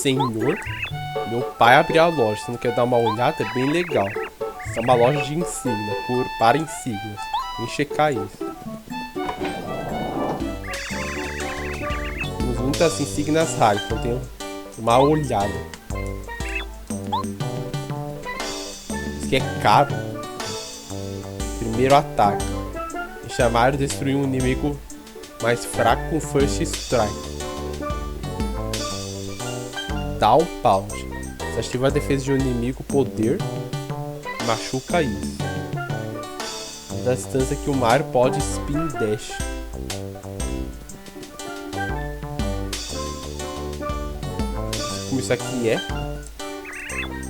senhor, meu pai abriu a loja. Você não quer dar uma olhada? É bem legal. Isso é uma loja de insígnia, para insígnias. Vem checar isso. Temos muitas insígnias raras, então tem uma olhada. Isso aqui é caro. Primeiro ataque. Chamar e destruir um inimigo mais fraco com First Strike. Downpound. Se ativa a defesa de um inimigo, poder machuca isso. Da distância que o Mario pode Spin Dash. Como isso aqui é?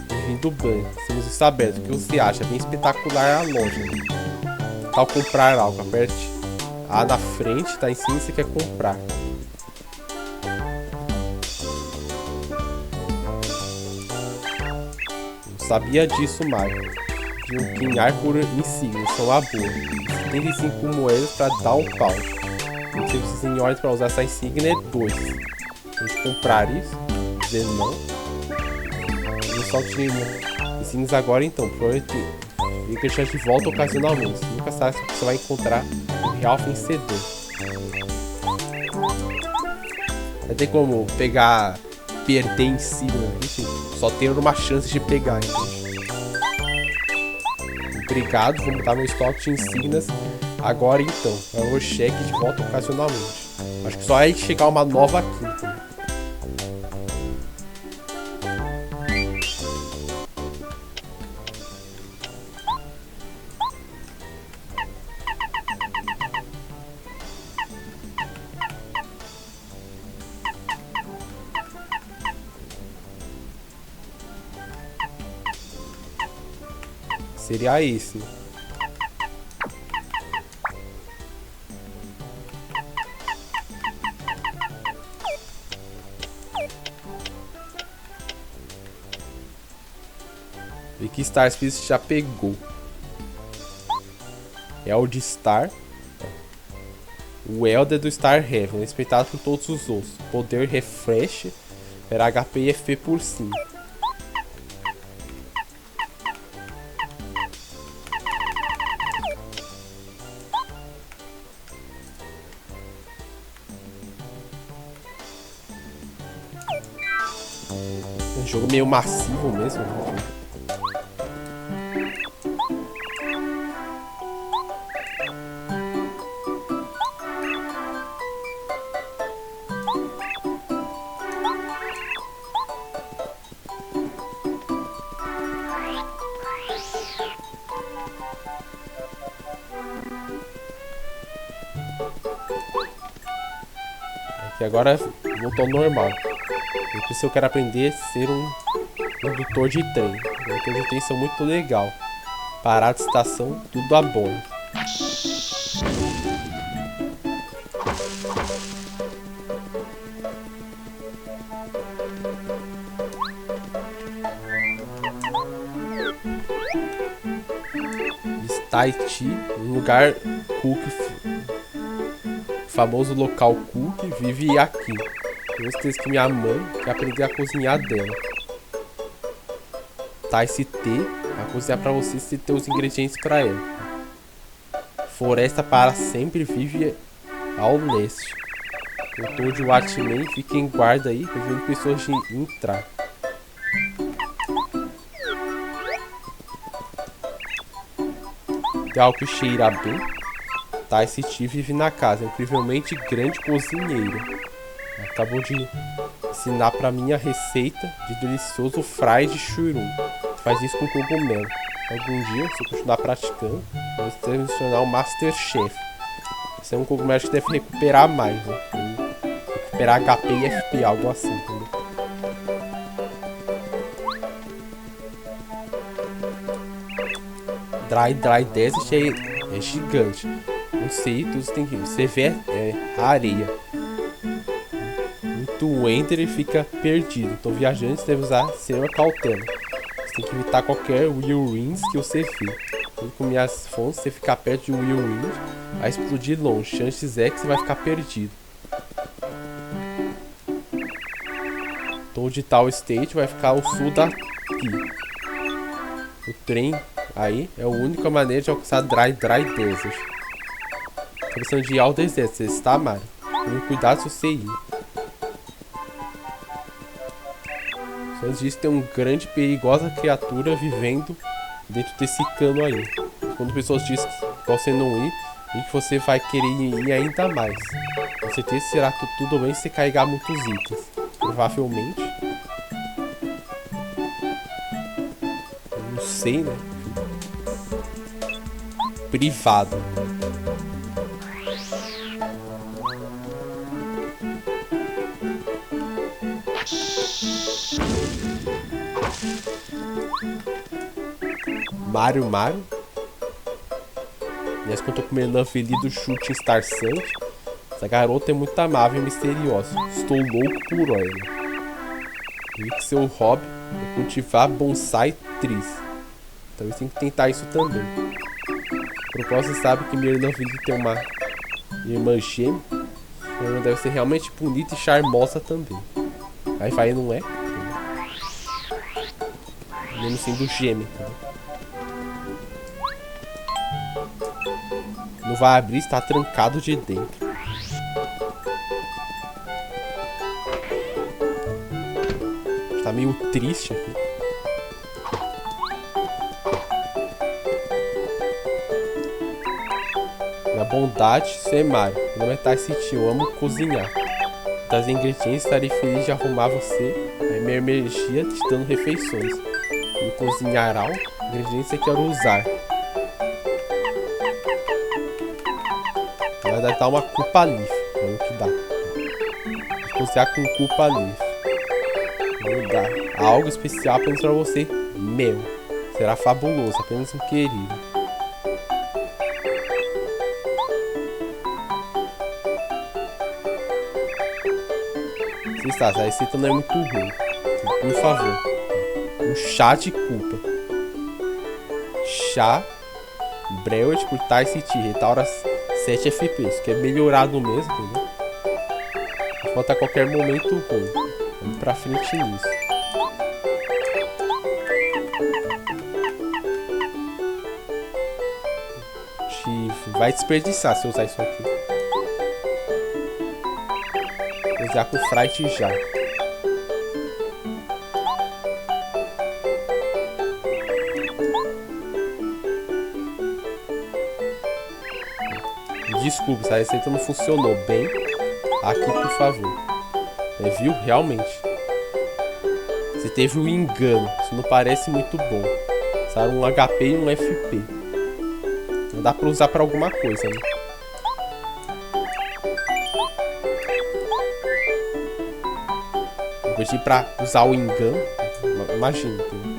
Bem-vindo bem. Estamos estabelecendo. O que você acha? Bem espetacular a loja. Ao comprar algo, aperte A na frente, tá em cima, você quer comprar. Não sabia disso, Mario. De um pinhar por insígnia, são a boa. 75 moedas para dar um pau. O que precisa em ordem para usar essa insígnia é 2. A gente comprar isso, dizer não. Eu só tinha insígnias agora então, provavelmente. E deixar de volta ocasionalmente. Você nunca sabe se você vai encontrar um real vencedor. Vai ter como pegar, perder em si, né? Enfim, só tem uma chance de pegar, entende? Obrigado, vou mudar meu estoque de insígnias agora então. Eu vou cheque de volta ocasionalmente. Acho que só é chegar uma nova aqui, então. Seria esse. E que Star Speed já pegou. É o de Star. O Elder do Star Heaven, respeitado por todos os outros. Poder Refresh. Era HP e FP por 5. Um jogo meio massivo mesmo. Aqui agora voltou ao normal. Se eu quero aprender a ser um condutor de trem. Condutores de trem são muito legal. Parada de estação, tudo a bom. Tahiti, um lugar cook, famoso local cook, vive aqui. Eu certeza que minha mãe quer aprender a cozinhar dela. Tahiti, a cozinhar pra você se ter os ingredientes pra ela. Floresta para sempre vive ao leste. O Toad Watchman fica em guarda aí, prevendo pessoas de entrar. Tem algo que cheira bem. Tahiti vive na casa, é incrivelmente grande cozinheiro. Acabou de ensinar pra mim a receita de delicioso fry de churum. Faz isso com cogumelo. Algum dia, se eu continuar praticando, vamos ter que se tornar um Masterchef. Esse é um cogumelo que deve recuperar mais, né? Recuperar HP e FP, algo assim, entendeu? Dry Desert é gigante. Não sei, tem que você vê a areia. Muito enter e fica perdido. Então viajantes devem usar extrema cautela. Você tem que evitar qualquer whirlwinds que você vê. Com minhas fontes, você ficar perto de um whirlwind, vai explodir longe. Chances é que você vai ficar perdido. Toad Town State vai ficar ao sul daqui. O trem aí é a única maneira de alcançar Dry Desert. Tá precisando de ir ao deserto, você está, Mario? Tome cuidado se você ir. Antes disso, tem uma grande perigosa criatura vivendo dentro desse cano aí. Quando pessoas dizem que você não ir, e que você vai querer ir ainda mais. Com certeza será tudo bem se você carregar muitos itens. Provavelmente. Eu não sei, né? Privado. Mario. Aliás, que eu tô com o Merlan feliz do Shooting Star Sand. Essa garota é muito amável e misteriosa. Estou louco por ela. Vi que seu hobby é cultivar bonsai trees. Talvez tenha que tentar isso também. Por propósito, você sabe que Merlan feliz tem uma irmã gêmea. Ela deve ser realmente bonita e charmosa também. Aí vai, não é? Mesmo sendo gêmea. Não vai abrir, está trancado de dentro. Está meio triste aqui. Na bondade, isso é Mario. Meu nome é Ty City, eu amo cozinhar. Das ingredientes, estarei feliz de arrumar você. É minha energia te dando refeições. No cozinhar algo, ingredientes que eu quero usar. Vai dar uma Koopa Leaf. É o que dá. Vou cozinhar com Koopa Leaf. Vou dar algo especial apenas pra você. Meu. Será fabuloso. Apenas um querido. Se está, essa receita não é muito ruim. Por favor. Um chá de Koopa. Chá Brewed por Ty City. Restaura 7 FPS, que é melhorado mesmo, entendeu? Pode estar a qualquer momento ruim. Vamos pra frente nisso. Vai desperdiçar se eu usar isso aqui. Vou usar com Fright já. Desculpa, essa receita não funcionou bem. Aqui, por favor. Viu? Realmente. Você teve um engano. Isso não parece muito bom. Usaram um HP e um FP. Não dá pra usar pra alguma coisa, né? Eu pedi pra usar o engano. Imagina, entendeu?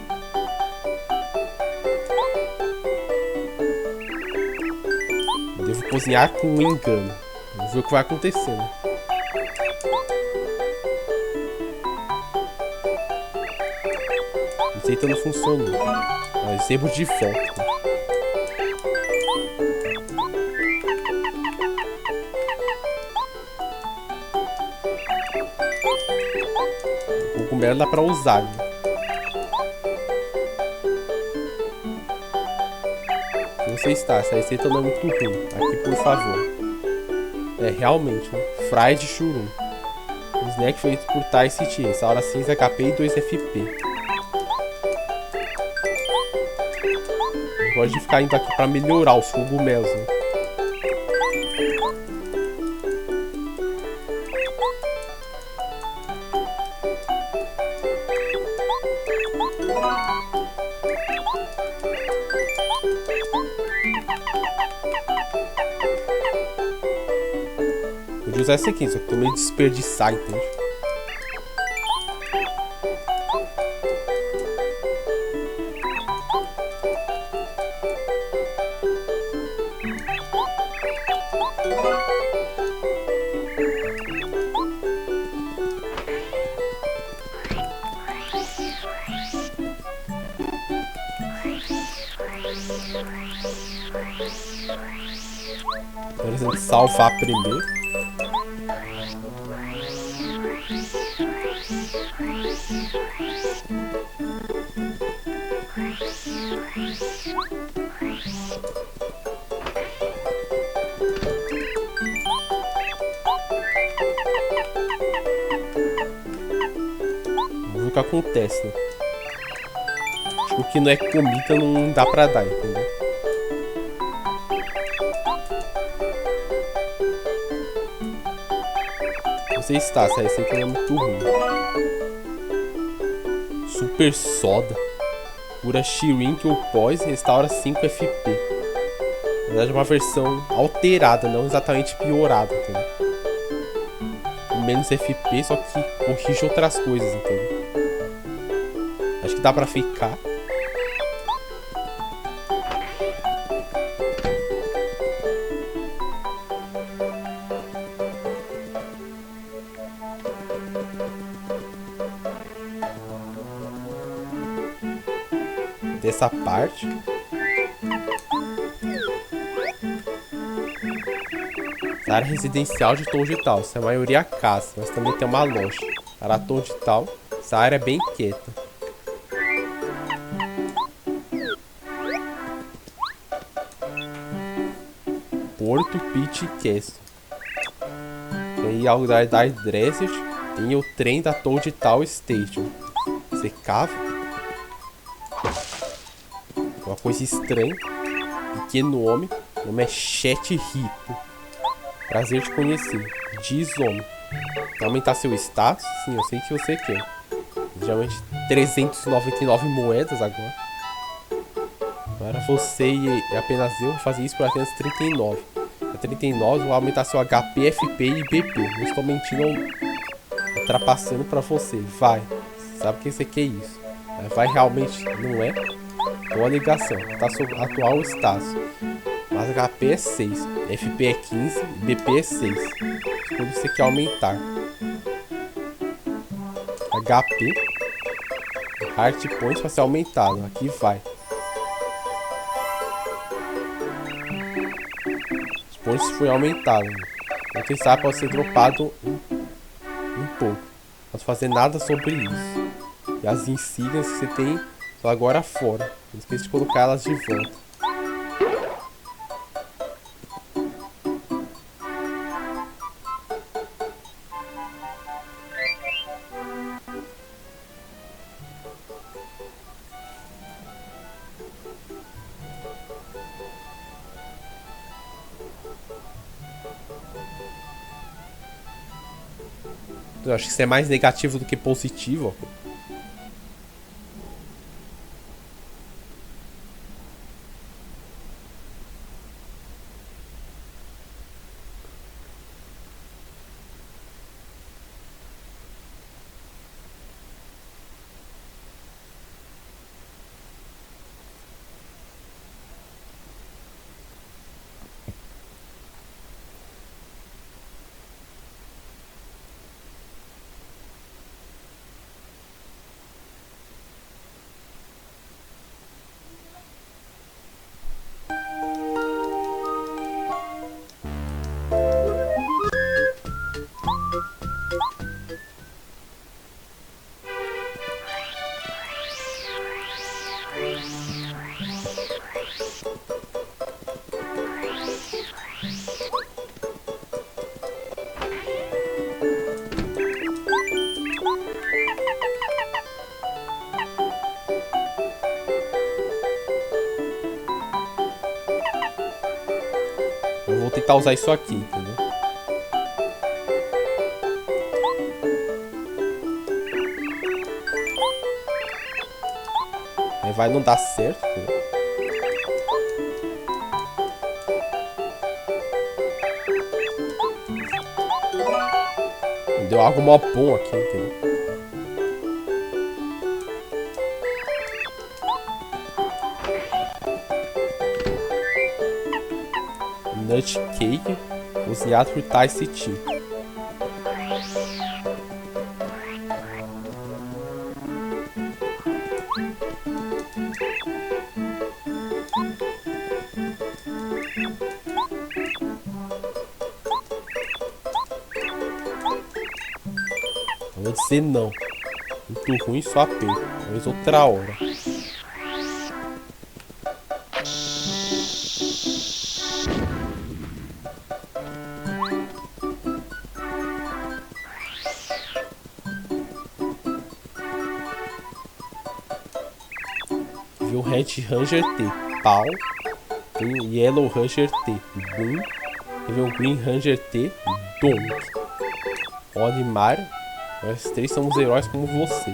Devo cozinhar com um engano. Vamos ver o que vai acontecer, né? A receita não funcionou. Mas recebo de volta. O cogumelo dá pra usar, né? Você está, essa receita não é muito ruim. Aqui, por favor. É, realmente, né? Fried Churum. Um snack feito por Ty City. Essa hora 6 HP e 2 FP. Eu gosto de ficar indo aqui pra melhorar os cogumelos, né? Podia usar esse aqui, só que tô meio desperdiçar, entende? Interessante salvar primeiro. Vamos ver o que acontece, né? Acho que o que não é comida não dá pra dar, entendeu? Você está, essa receita não é muito ruim. Super soda. Cura Shrink ou pós e restaura 5 FP. Na verdade é uma versão alterada, não exatamente piorada, entendeu? Com menos FP, só que corrige outras coisas, entendeu? Acho que dá pra ficar. Dessa parte. A área residencial de Tom de Tal. Isso é a maioria casa, mas também tem uma loja. Para Tom de Tal, essa área é bem quieta. Porto Pit Castle. Tem algo da Desert. Tem o trem da Tom de Tal Station. Você cava. Uma coisa estranha. Pequeno homem. O nome é Chet Ripo. Prazer te conhecer. Diz homem. Quer aumentar seu status? Sim, eu sei que você quer. Geralmente 399 moedas agora. Para você e apenas eu vou fazer isso por apenas 39. A 39 eu vou aumentar seu HP, FP e BP. Não estou mentindo ou ultrapassando para você. Vai. Sabe que você quer isso. Vai realmente, não é? Boa ligação. Tá sobre atual status. Mas HP é 6, FP é 15 e BP é 6. Escolha você quer aumentar. HP. Heart Points vai ser aumentado. Aqui vai. Os pontos foi aumentado. Então quem sabe pode ser dropado um pouco. Não posso fazer nada sobre isso. E as insígnias que você tem estão agora fora. Não esqueça de colocar elas de volta. Eu acho que isso é mais negativo do que positivo. Eu vou tentar usar isso aqui, entendeu? Aí vai não dar certo, entendeu? Deu algo mó bom aqui, entendeu? Nut Cake, cozinhado por Thai City. Eu vou dizer não. Muito ruim, só aperto. Talvez outra hora. Viu Red Ranger T. Pau. Tem Yellow Ranger T. Boom. E viu Green Ranger T. Donk. Olha, Mario. Nós três somos heróis como você.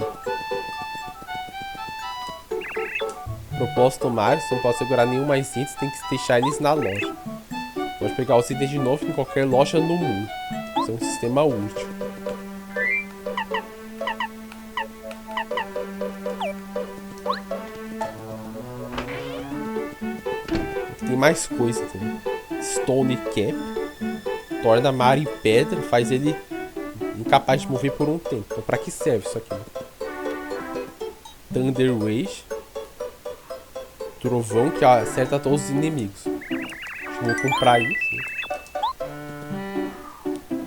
Propósito Mario, você não pode segurar nenhum mais itens, tem que deixar eles na loja. Pode pegar os itens de novo em qualquer loja no mundo. Isso é um sistema útil. Tem mais coisa também. Stone Cap. Torna Mario em pedra, faz ele incapaz de mover por um tempo. Então pra que serve isso aqui? Thunder Rage. Trovão que acerta todos os inimigos. Vou comprar isso.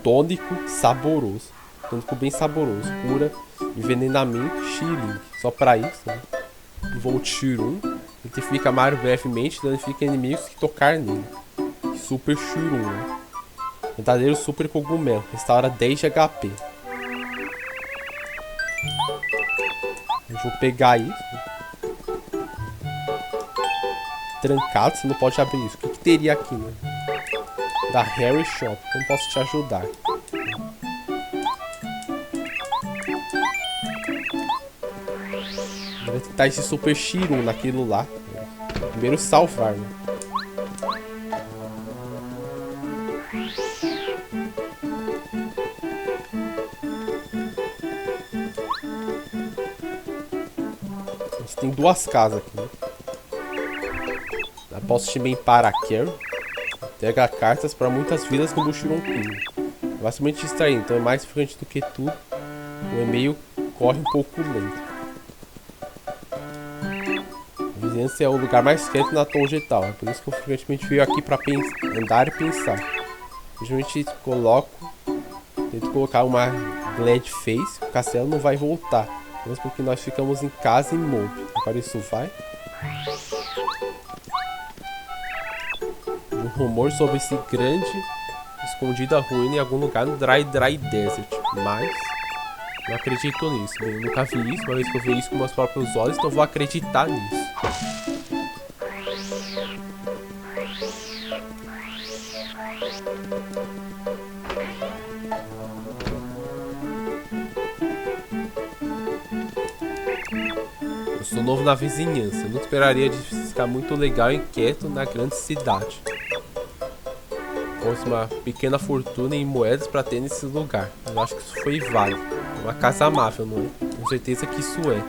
Tônico saboroso. Tônico bem saboroso. Cura envenenamento, Xiling. Só pra isso, né? Volt Shurum. Identifica Mario brevemente, danifica inimigos que tocar nele. Super Shurum, né? Verdadeiro Super Cogumelo. Restaura 10 de HP. Eu vou pegar isso. Trancado, você não pode abrir isso. O que teria aqui, né? Da Harry Shop. Não posso te ajudar. Vou tentar esse Super Shirum naquilo lá. Primeiro salvar, né? A gente tem duas casas aqui, né? Posso te bem para a Carrie. Entrega cartas para muitas vilas no Bushiron Pinho. É bastante distraído, então é mais frequente do que tudo. O e-mail corre um pouco lento. A vizinhança é o lugar mais quieto na torre e tal. É por isso que eu frequentemente venho aqui para andar e pensar. Geralmente tento colocar uma Glad Face. O castelo não vai voltar. Mas porque nós ficamos em casa em mob. Agora isso vai. Rumor sobre esse grande escondida ruína em algum lugar no Dry Desert, mas não acredito nisso. Bem, eu nunca vi isso, uma vez que eu vi isso com meus próprios olhos, então vou acreditar nisso. Eu sou novo na vizinhança, eu não esperaria de ficar muito legal e quieto na grande cidade. Uma pequena fortuna em moedas para ter nesse lugar. Eu acho que isso foi válido. É uma casa amável, não é? Com certeza que isso é.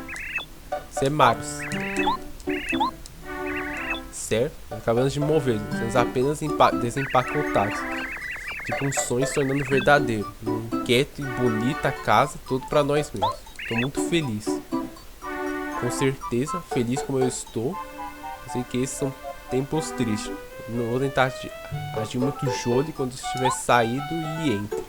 Isso é Marius. Certo? Acabamos de mover. Estamos apenas desempacotados. Tipo um sonho se tornando verdadeiro. Quieto e bonita casa, tudo para nós mesmos. Estou muito feliz. Com certeza, feliz como eu estou. Eu sei que esses são tempos tristes. Não vou tentar agir muito jolly quando estiver saído e entre.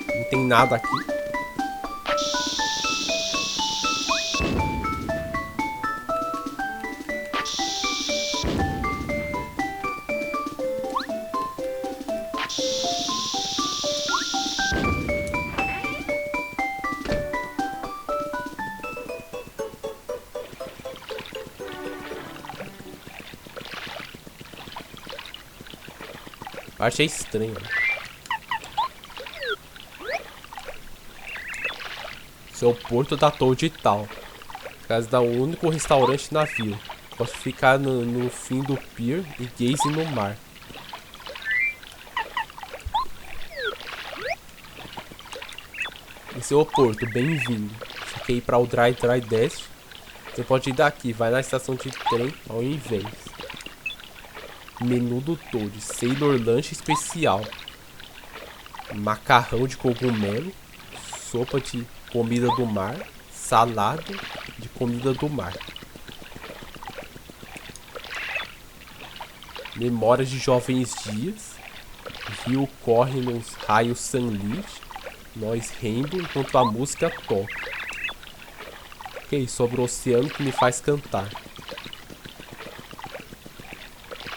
Não tem nada aqui. Achei estranho. Seu porto da Toad Town. Casa da único restaurante na vila. Posso ficar no fim do pier e gaze no mar. Esse é o porto, bem-vindo. Você quer ir para o Dry Desert? Você pode ir daqui, vai na estação de trem ao invés. Menu do Toad, Sailor Lanche especial. Macarrão de cogumelo. Sopa de comida do mar. Salada. de comida do mar. Memórias de jovens dias. Rio corre nos raios sunlit. Nós rendo enquanto a música toca. Ok, sobre o oceano que me faz cantar.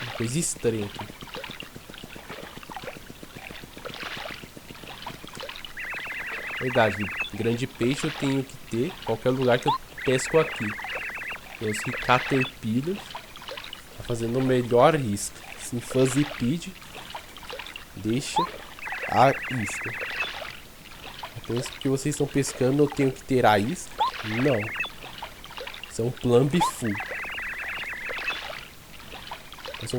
Uma coisa estranha aqui. Verdade, grande peixe eu tenho que ter em qualquer lugar que eu pesco aqui. Tem os caterpillars. Tá fazendo o melhor isca. Sim, Fuzzipede. Deixa a isca. Apenas porque vocês estão pescando eu tenho que ter a isca? Não. Isso é um plumb full. Isso é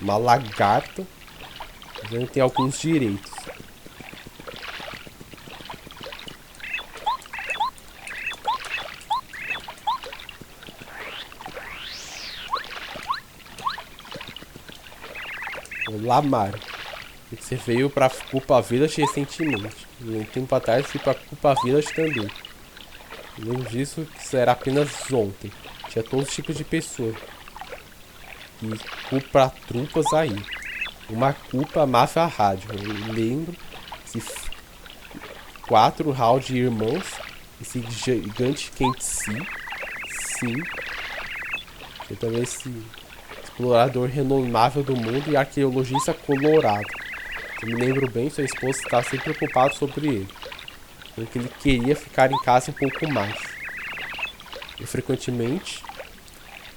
uma lagarta. Mas ainda tem alguns direitos. Olá, Mario. Você veio pra Koopa Village recentemente. E um tempo atrás fui pra Koopa Village também. Além disso, isso era apenas ontem. Tinha todos os tipos de pessoas. E Koopa trupas aí. Uma Koopa amava a rádio. Eu lembro. Esse 4 rounds de irmãos. Esse gigante Kenshi. Sim. Tinha também esse explorador renomável do mundo e arqueologista colorado. Eu me lembro bem, sua esposa está sempre preocupada sobre ele. Porque ele queria ficar em casa um pouco mais. Eu frequentemente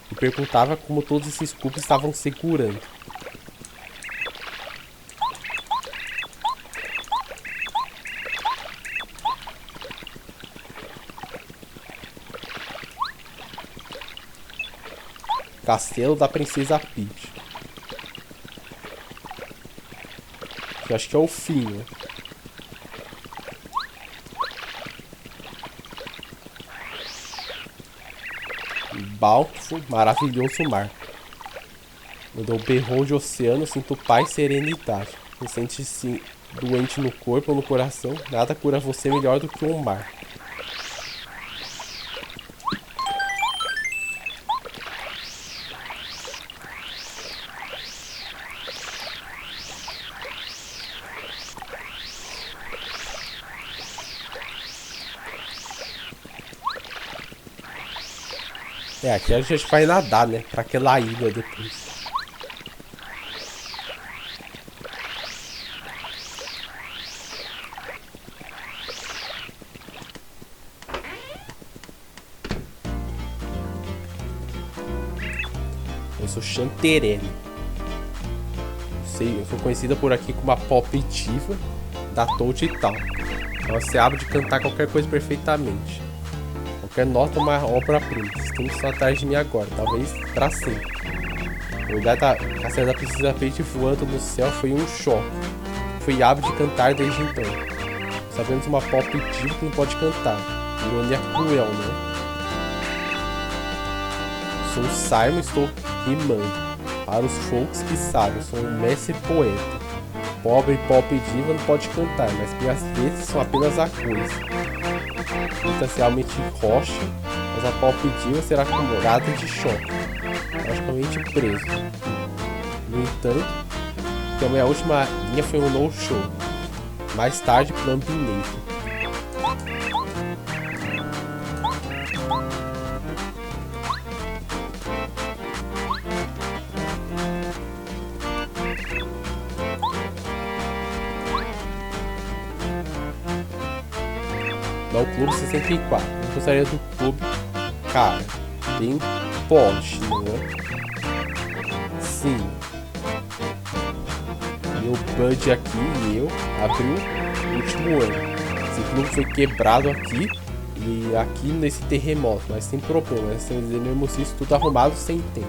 me perguntava como todos esses cubos estavam segurando. Castelo da Princesa Peach. Eu acho que é o fim, né? Bountiful, maravilhoso mar. Quando eu berrou de oceano, sinto paz e serenidade. Você sente-se doente no corpo ou no coração, nada cura você melhor do que um mar. É, aqui a gente vai nadar, né? Pra aquela ilha depois. Eu sou Chanterelle. Eu sou conhecida por aqui como a Pop Diva da Toad Town. Ela se abre de cantar qualquer coisa perfeitamente. Qualquer nota é uma obra-prima. Vocês estão atrás de mim agora, talvez pra sempre. O olhar da Castelo da Princesa Peach voando no céu foi um choque. Fui hábil de cantar desde então. Sabemos uma pop diva que não pode cantar. Ironia cruel, né? Sou o Simon e estou rimando. Para os folks que sabem, sou um mestre poeta. Pobre pop diva não pode cantar, mas minhas letras são apenas a coisa. Potencialmente rocha, mas a pop diva será acomodada de choque, praticamente preso. No entanto, que a minha última linha foi um no show. Mais tarde, Plumbinator. Dá o clube 64. Eu gostaria do clube. Cara, tem Porsche, né? Sim. Meu Bud aqui e eu abriu no último ano. Esse clube foi quebrado aqui e aqui nesse terremoto, mas sem problema. Nós temos isso tudo arrumado sem tempo.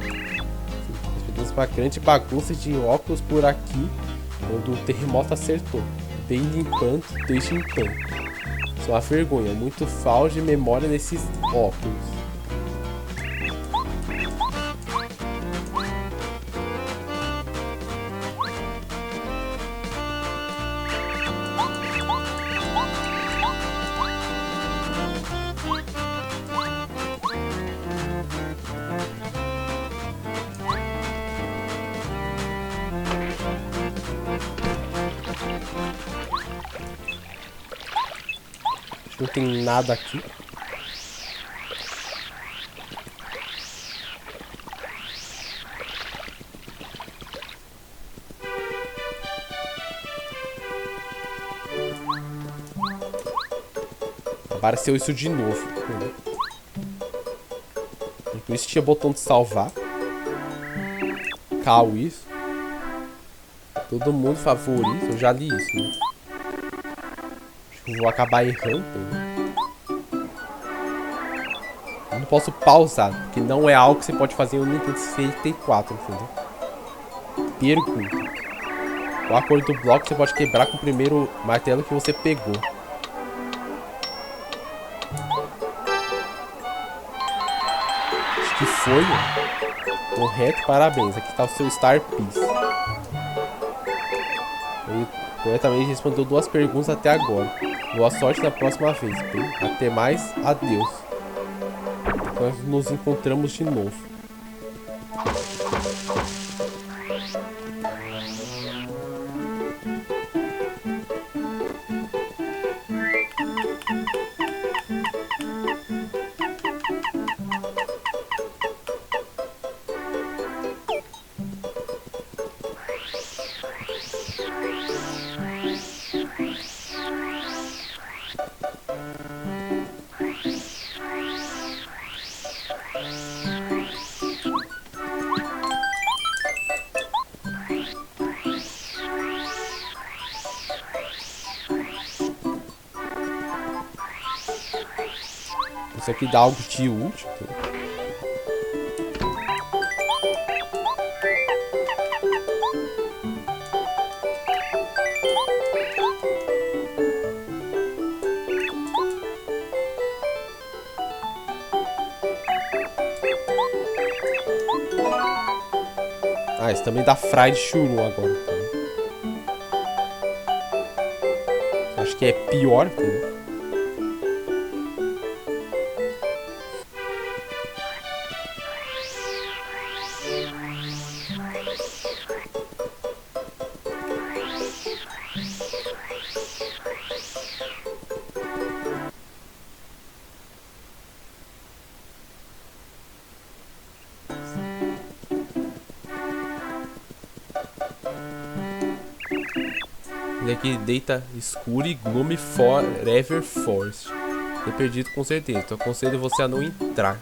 Nós tivemos uma grande bagunça de óculos por aqui quando o terremoto acertou. Bem limpando desde então. Isso é uma vergonha, muito falta de memória nesses óculos. Não tem nada aqui. Apareceu isso de novo. Por isso tinha botão de salvar. Cal isso. Todo mundo favorito. Eu já li isso, né? Acho que eu vou acabar errando. Eu não posso pausar, porque não é algo que você pode fazer no Nintendo 64, entendeu? Pergunta. Qual a cor do bloco você pode quebrar com o primeiro martelo que você pegou? Acho que foi. Correto, parabéns. Aqui tá o seu Star Piece. Ele corretamente respondeu 2 perguntas até agora. Boa sorte na próxima vez, bem? Até mais, adeus. Nós nos encontramos de novo. Isso aqui dá algo de útil. Ah, isso também dá Fried Churro agora. Acho que é pior, entendeu? Ele aqui deita escuro e gloomy forever forest. Tô perdido com certeza, então aconselho você a não entrar.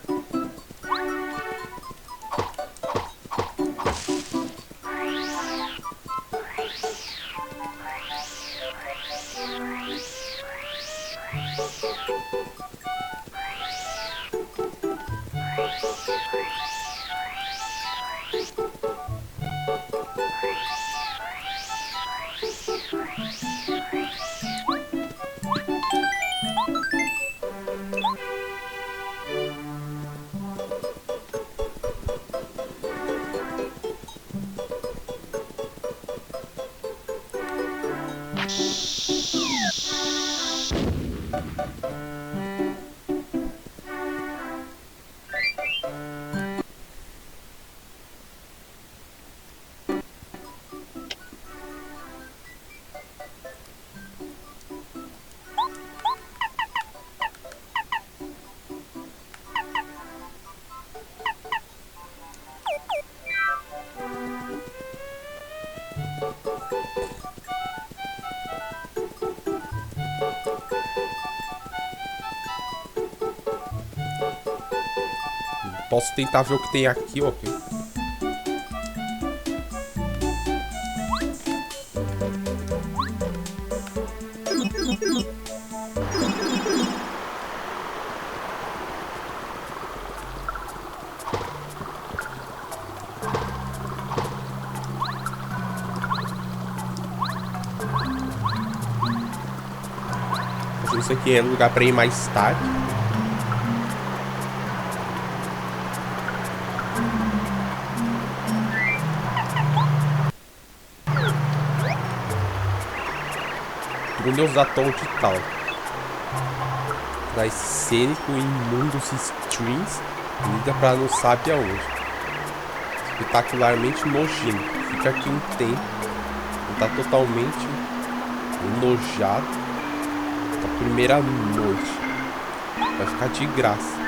Posso tentar ver o que tem aqui, ok? Isso aqui é lugar pra ir mais tarde. Túneis da Tom de Tal. Traz cênico em mundos streams. Liga pra não sabe aonde. Espetacularmente nojento. Fica aqui um tempo. Tá totalmente enojado. festa, primeira noite. Vai ficar de graça.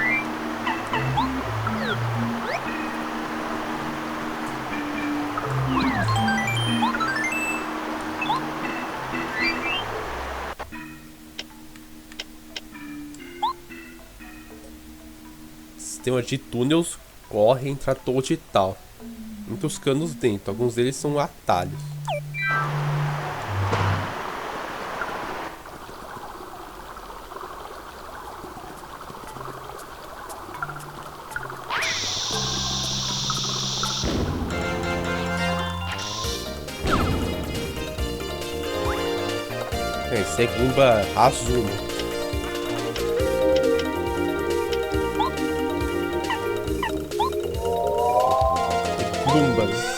Sistema de túneis corre entre a torre e tal. Muitos canos dentro, alguns deles são atalhos. Segunda Azul. Glumba.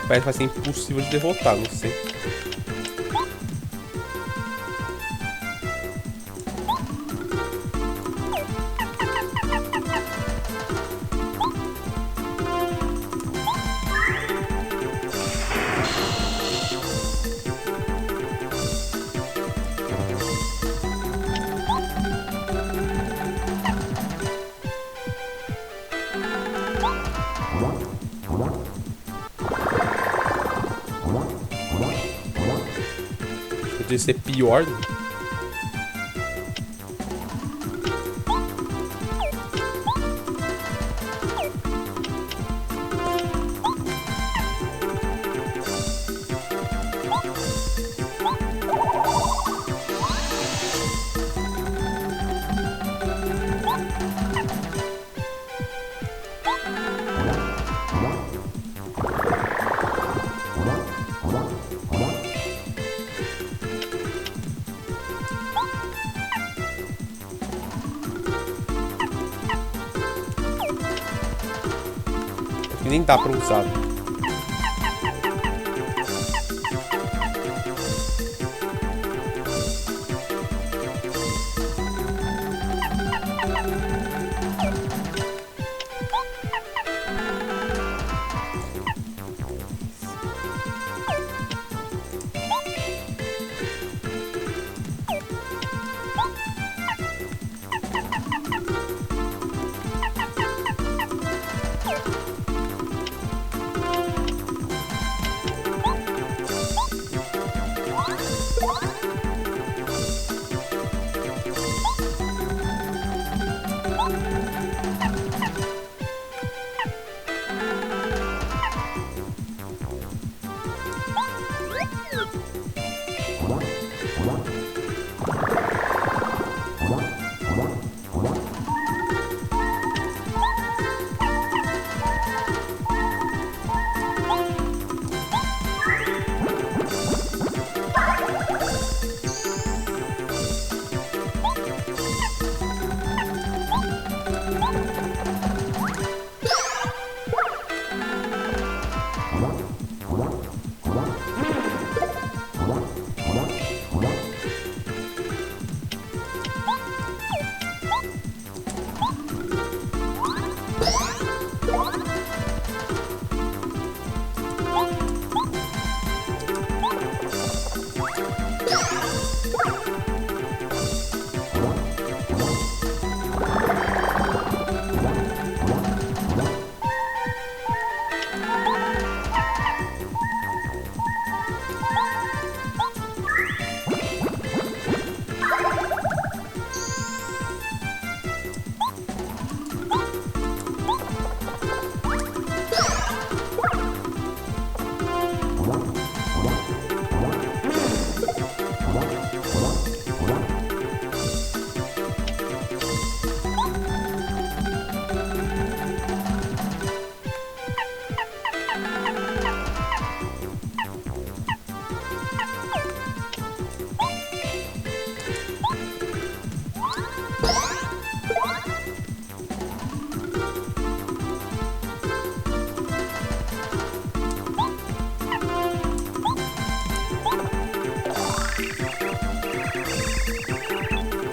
Parece que vai ser impossível de derrotar, não sei. Podia ser pior, né? Nem dá pra usar.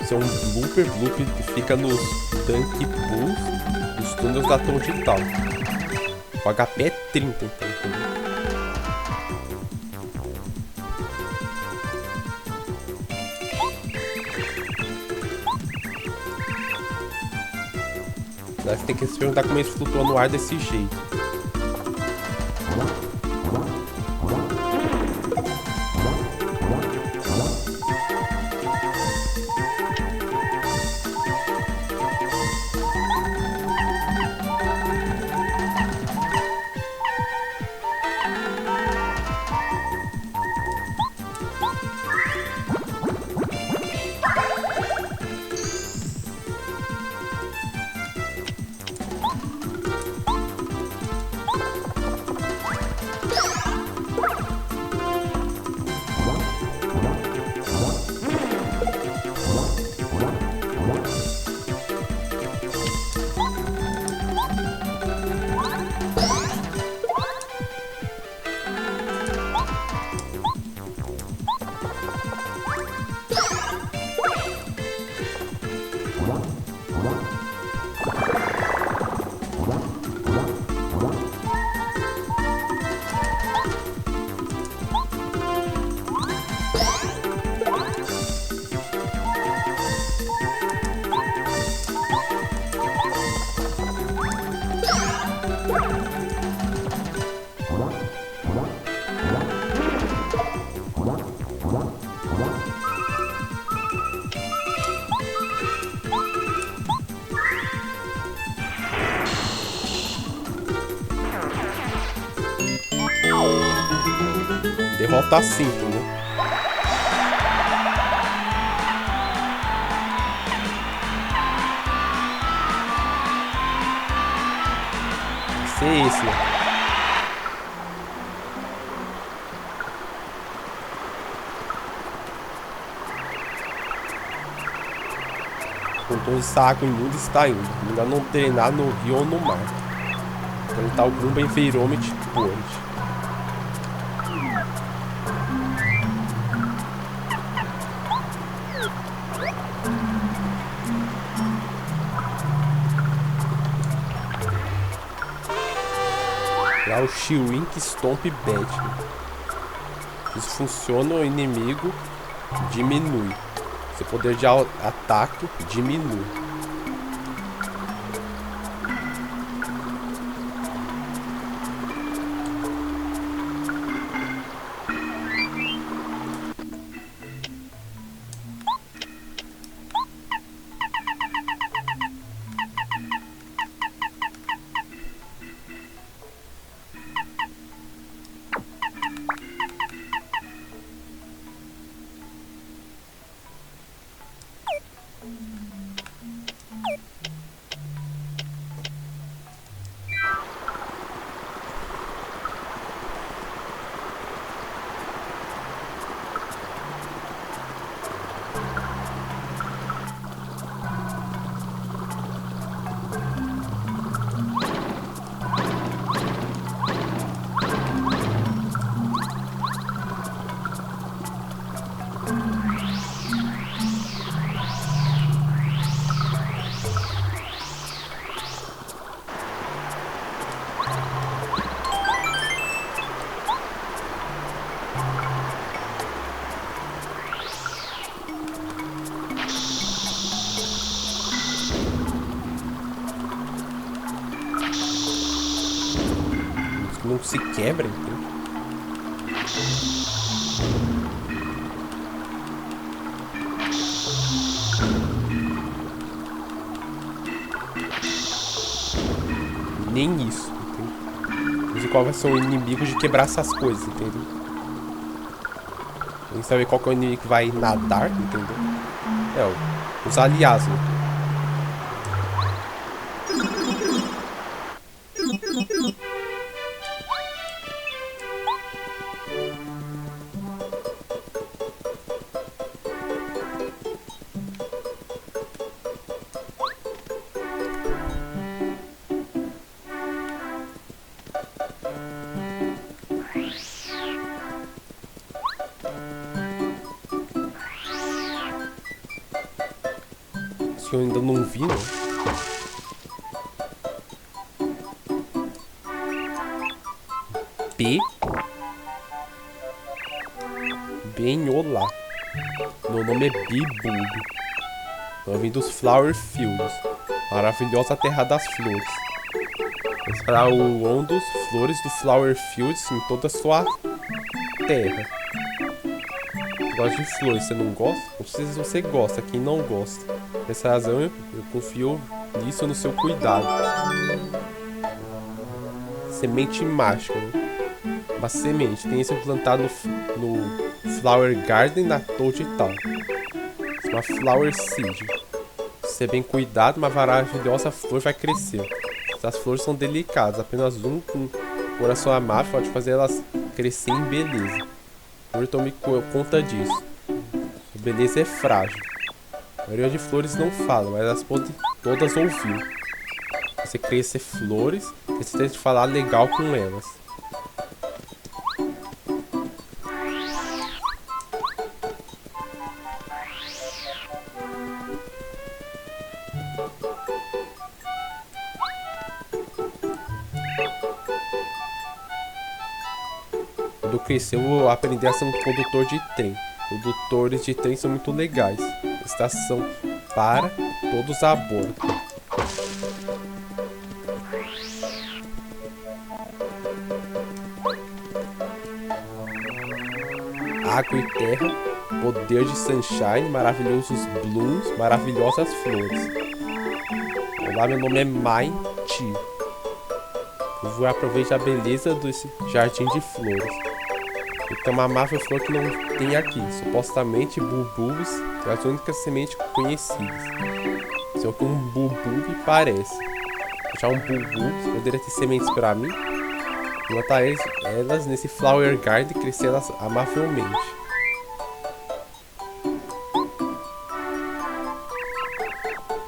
Isso é um blooper que fica nos tanque pools dos túneis da Torre de Tal. O HP é 30, então, entendeu? Você tem que se perguntar como eles flutuam no ar desse jeito. derrota assim, entendeu? Vai ser esse, né? Onde essa água imunda está indo. Ainda não treinar no rio ou no mar. Enfrentar o Goomba Environment Point. Lá o Shriek Stomp Bat. Isso funciona, o inimigo diminui. Seu poder de ataque diminui. Não se quebra, então. Nem isso, entendeu? Mas qual vai ser o inimigo de quebrar essas coisas, entendeu? Tem que saber qual que é o inimigo que vai nadar, entendeu? É, os aliados, né? Que eu ainda não vi, né? Bem, olá. Meu nome é Bibulb. Eu vim dos Flower Fields, maravilhosa terra das flores. Para o Ondos, flores do Flower Fields em toda a sua terra. Gosto de flores, você não gosta? Não sei se você gosta, quem não gosta. Por essa razão eu confio nisso, no seu cuidado. Semente mágica, né? Uma semente, tem esse plantado no Flower Garden na Toad Town. Uma Flower Seed. Se ser bem cuidado, uma maravilhosa flor vai crescer. Essas flores são delicadas, apenas um com coração amável pode fazer elas crescer em beleza. Eu tome conta disso. A beleza é frágil. A maioria de flores não falam, mas elas podem todas ouvir. Você crescer flores, você tem que falar legal com elas. Quando eu crescer, eu vou aprender a ser um condutor de trem. Condutores de trem são muito legais. Estação para, todos a bordo. Água e terra, poder de sunshine, maravilhosos blooms, maravilhosas flores. Olá, meu nome é Mai Chi. Eu vou aproveitar a beleza desse jardim de flores. Então uma Marvel Flor que não tem aqui. Supostamente Bulbubs são as únicas sementes conhecidas. Só que um Bulbub parece. Já um Bulbubs poderia ter sementes pra mim. Plantar elas nesse Flower Garden e crescer elas amavelmente.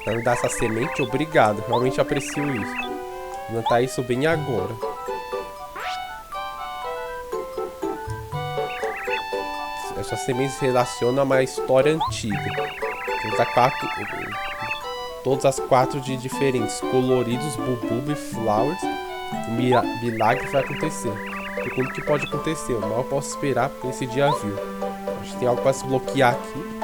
Pra me dar essa semente, obrigado. Realmente aprecio isso. Vou plantar isso bem agora. Essas sementes se relacionam a uma história antiga. Todas as 4 de diferentes coloridos, Bulbub Flowers. O milagre vai acontecer. Tudo que pode acontecer. Eu mal posso esperar para esse dia vir. Acho que tem algo para se bloquear aqui.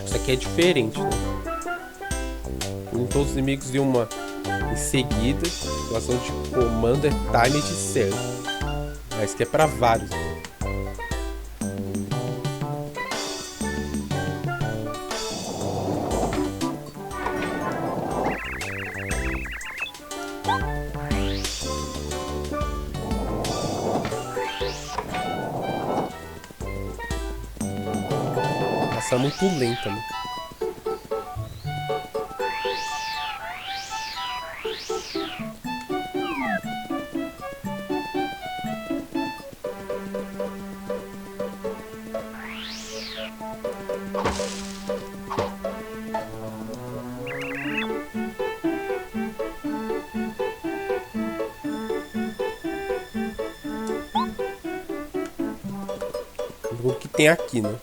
Isso aqui é diferente, né? Com todos os inimigos de uma em seguida, a situação de comando é time de certo. Mas que é para vários. Essa é muito lenta, né? O que tem aqui, né?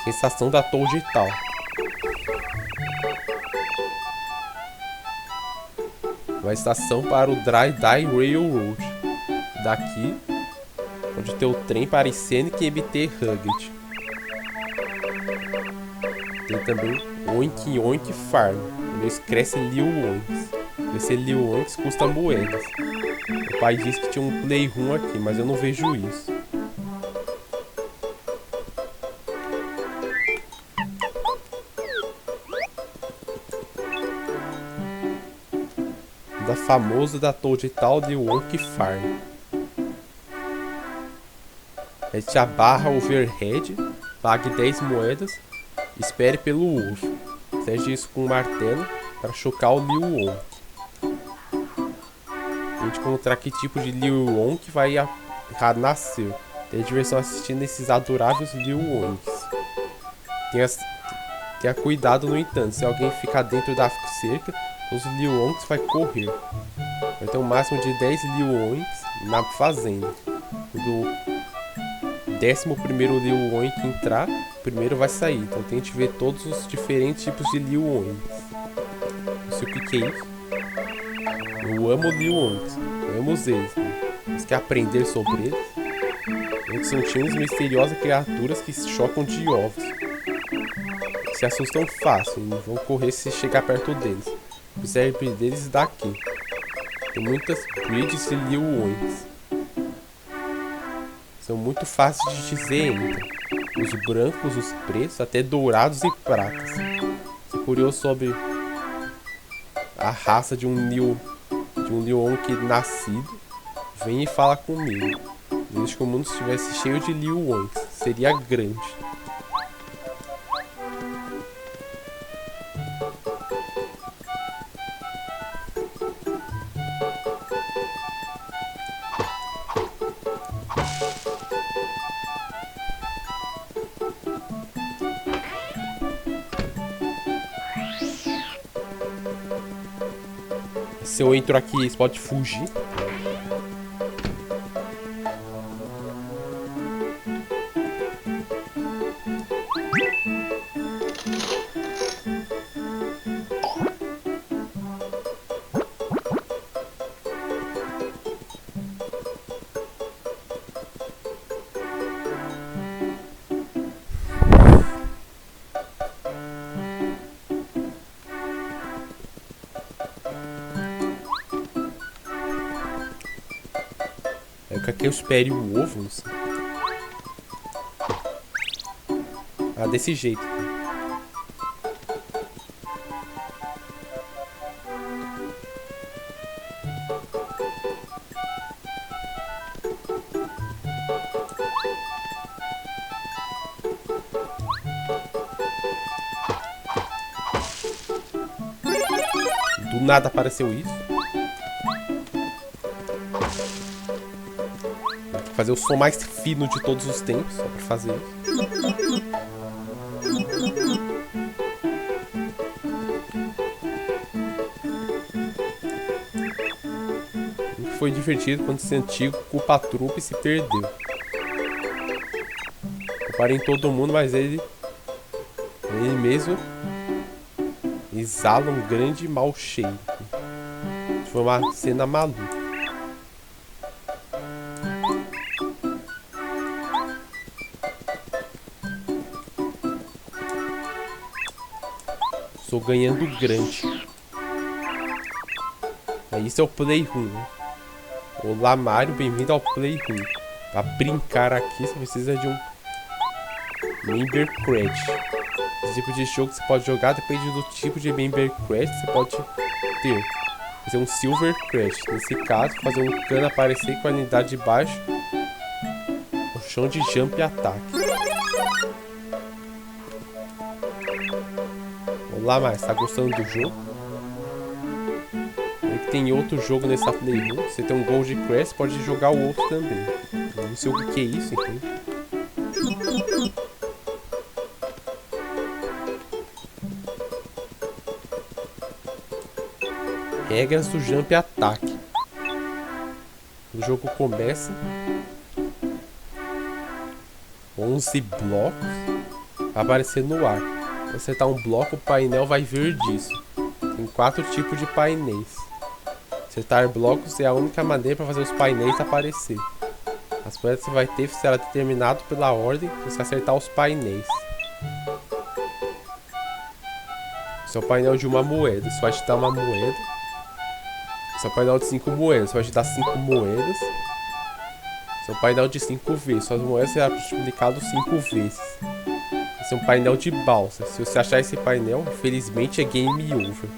Sensação da Toad Town. Uma estação para o Dry Dye Railroad. Daqui, onde tem o trem para Scenic e MT Rugged. Tem também Oink Oink Farm. Eles crescem Lil Oinks. Crescer Lil Oinks custa moedas. O pai disse que tinha um playroom aqui, mas eu não vejo isso. Da famosa da Toad Town de Oink Farm. A gente abarra o overhead, pague 10 moedas, espere pelo ovo. Seja isso com um martelo para chocar o Lil Wonk. A gente encontrar que tipo de Lil Wonk vai nascer. Tem diversão assistindo esses adoráveis Lil Wonks. Tenha cuidado, no entanto, se alguém ficar dentro da cerca, os Lil Wonks vai correr. Vai ter um máximo de 10 Lil Wonks na fazenda. Quando o 11º Lil Wonk entrar, o primeiro vai sair. Então tente ver todos os diferentes tipos de Lil Wonks. Não sei o que é isso. Eu amo Lil Wonks. Eu amo eles. Você quer aprender sobre eles? Eles são times misteriosas criaturas que chocam de ovos. Se assustam fácil e vão correr se chegar perto deles. Observe deles daqui. Tem muitas breeds de Lil Wonks. São muito fáceis de dizer ainda. Os brancos, os pretos, até dourados e pratas. Se curioso sobre a raça de um Lil Wonk nascido, vem e fala comigo. Desde que o mundo estivesse cheio de Lil Wonks, seria grande. Se eu entro aqui, eles podem fugir. É que eu espere o ovo, não sei. Ah, desse jeito. Do nada apareceu isso. Tem que fazer o som mais fino de todos os tempos só pra fazer isso. Foi divertido quando esse antigo culpa-trupe se perdeu. Reparem em todo mundo, mas ele mesmo exala um grande mau cheiro. Foi uma cena maluca. Estou ganhando grande. Isso é o Playroom, né? Olá, Mario, bem-vindo ao Playroom. Pra brincar aqui, você precisa de um Member Crash. Esse tipo de jogo que você pode jogar depende do tipo de Member Crash que você pode ter. Fazer um Silver Crash. Nesse caso, fazer um cano aparecer com a unidade de baixo no chão de jump e ataque. Olá, Mario, tá gostando do jogo? Tem outro jogo nessa Playroom. Você tem um Gold Crash, pode jogar o outro também. Eu não sei o que é isso, entende? Regras do Jump e Ataque. O jogo começa 11 blocos. Vai aparecer no ar. Se você acertar um bloco, o painel vai ver disso. Tem 4 tipos de painéis. Acertar blocos é a única maneira para fazer os painéis aparecer. As moedas que você vai ter será determinado pela ordem que você acertar os painéis. Esse é o painel de uma moeda. Isso vai te dar uma moeda. Esse é o painel de 5 moedas. Isso vai te dar 5 moedas. Esse é o painel de 5 vezes. Suas moedas serão multiplicadas 5 vezes. Esse é um painel de balsa. Se você achar esse painel, infelizmente é game over.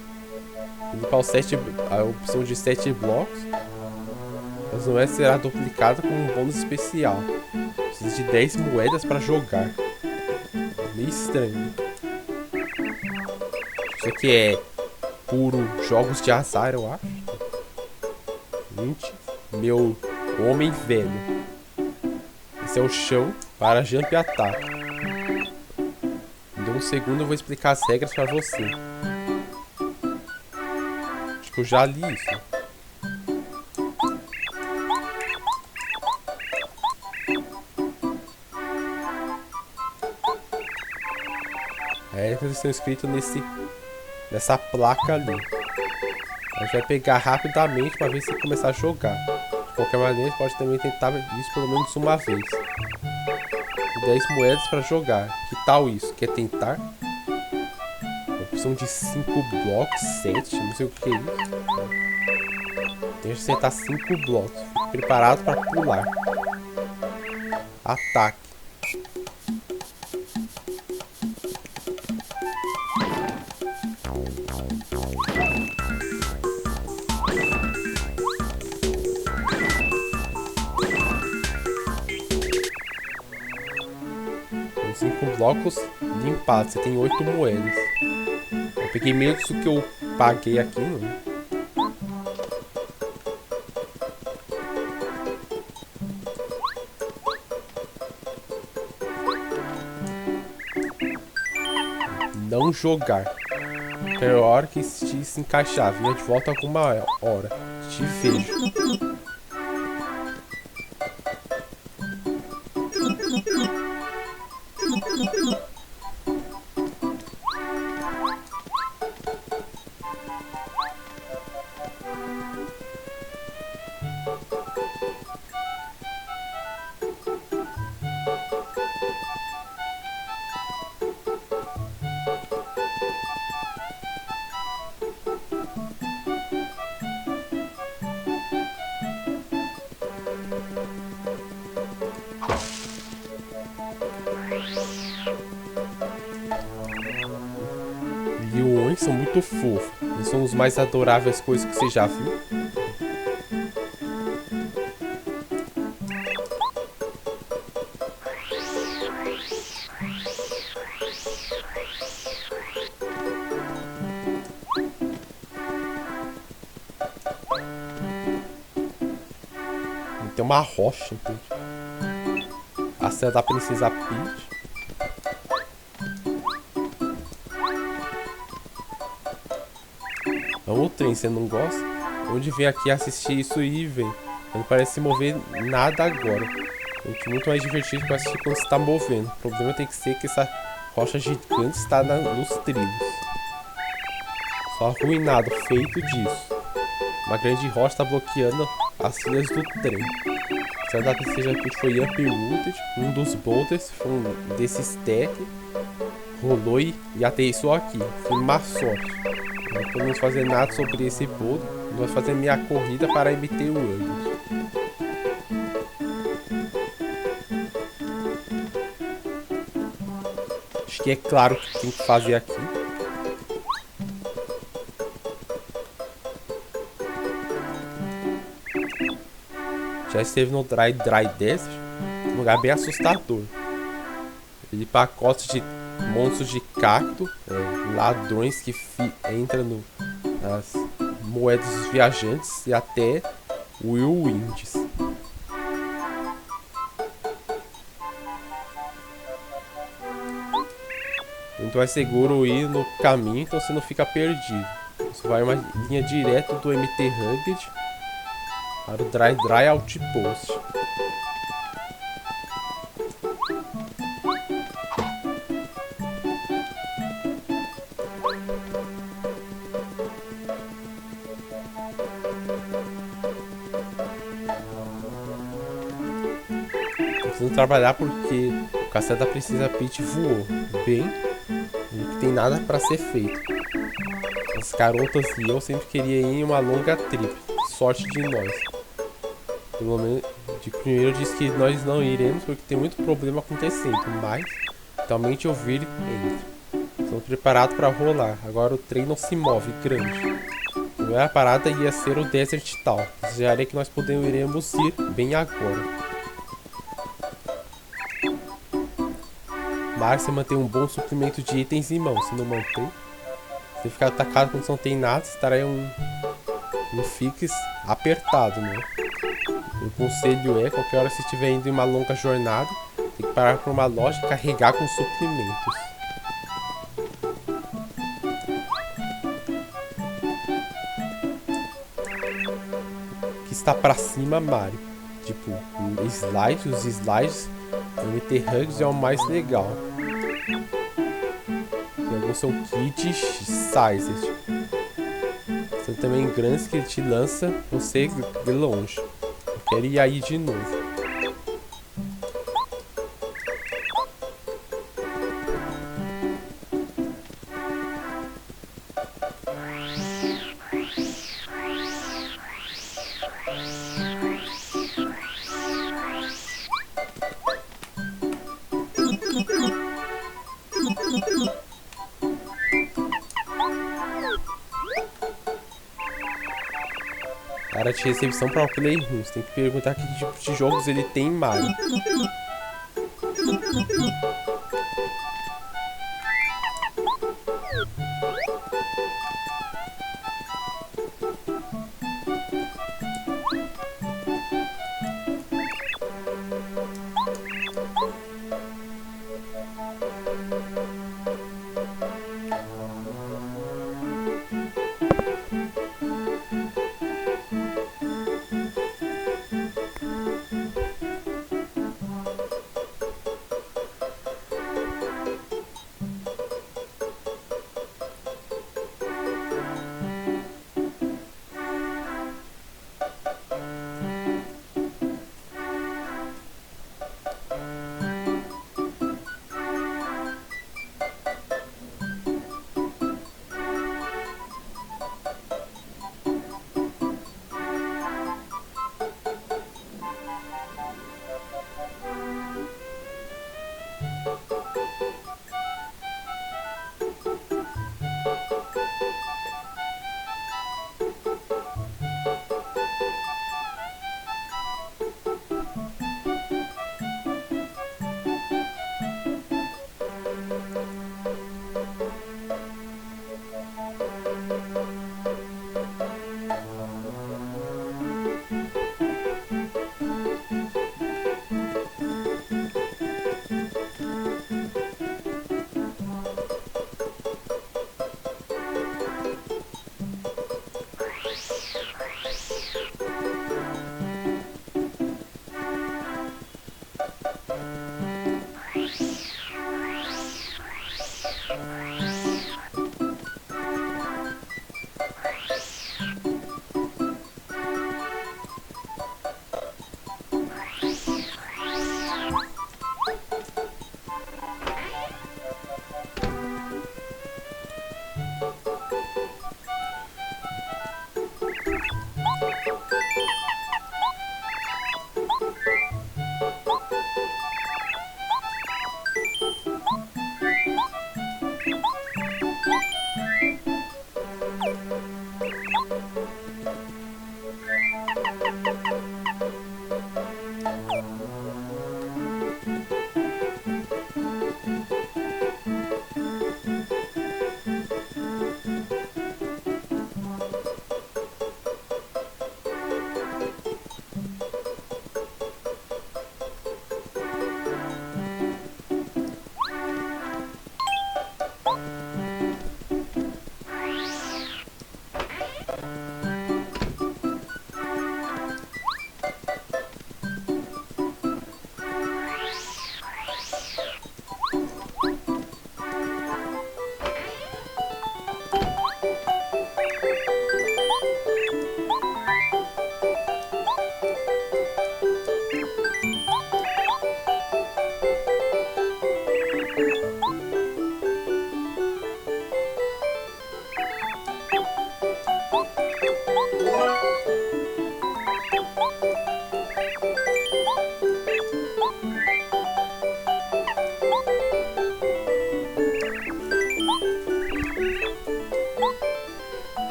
A opção de 7 blocos. As moedas será duplicada com um bônus especial. Precisa de 10 moedas para jogar. Meio estranho. Isso aqui é puro jogos de azar, eu acho. 20. Meu homem velho. Esse é o chão para jump e ataque. Me dê um segundo, eu vou explicar as regras para você. Eu já li isso. Eles estão escritos nessa placa ali. A gente vai pegar rapidamente para ver se começar a jogar. De qualquer maneira, pode também tentar isso pelo menos uma vez. 10 moedas para jogar. Que tal isso? Quer tentar? Opção de 5 blocos, 7, não sei o que é isso. Tem que acertar 5 blocos. Fique preparado para pular. Ataque. Com 5 blocos limpados, você tem 8 moedas. Eu peguei menos do que eu paguei aqui, né? Não jogar. Qualquer hora que se encaixar, venha de volta alguma hora. Te vejo. Leões são muito fofos. Eles são os mais adoráveis coisas que você já viu. Tem uma rocha, entende? A cena da Princesa Peach. O trem, você não gosta? Onde vem aqui assistir isso e vem. Não parece se mover nada agora. É muito mais divertido para assistir quando você está movendo. O problema tem que ser que essa rocha gigante está nos trilhos. Só arruinado, feito disso. Uma grande rocha está bloqueando as trilhas do trem. Se a data seja que foi uprooted, um dos boulders foi um desses stack, rolou e aterrissou aqui. Foi má sorte. Não podemos fazer nada sobre esse boulder. Vou fazer minha corrida para emitir o ângulo. Acho que é claro o que tem que fazer aqui. Já esteve no Dry Desert, um lugar bem assustador. Ele pacotes de monstros de cacto, ladrões que entram nas moedas dos viajantes e até whirlwinds. Então é seguro ir no caminho, então você não fica perdido. Você vai uma linha direto do MT Rugged para o Dry Outpost. Precisando trabalhar porque o castelo da Princesa Peach voou bem e não tem nada para ser feito. As garotas e eu sempre queria ir em uma longa trip. Sorte de nós. Pelo menos de primeiro disse que nós não iremos porque tem muito problema acontecendo, mas realmente eu vi ele dentro. Estamos preparados para rolar. Agora o trem não se move grande. A primeira parada ia ser o Desert Town. Desejaria que nós iremos ir bem agora. Mas você mantém um bom suprimento de itens em mão. Se não mantém, você ficar atacado quando não tem nada, estará um fixe apertado, né? O conselho é, qualquer hora que você estiver indo em uma longa jornada, tem que parar por uma loja e carregar com suprimentos. Aqui está pra cima, Mario. Tipo, os slides, o MT Hugs é o mais legal. E alguns são kits sizes. São também grandes que ele te lança você de longe. Eu quero ir aí de novo. Área de recepção para o Playroom. Você tem que perguntar que tipo de jogos ele tem em Mario.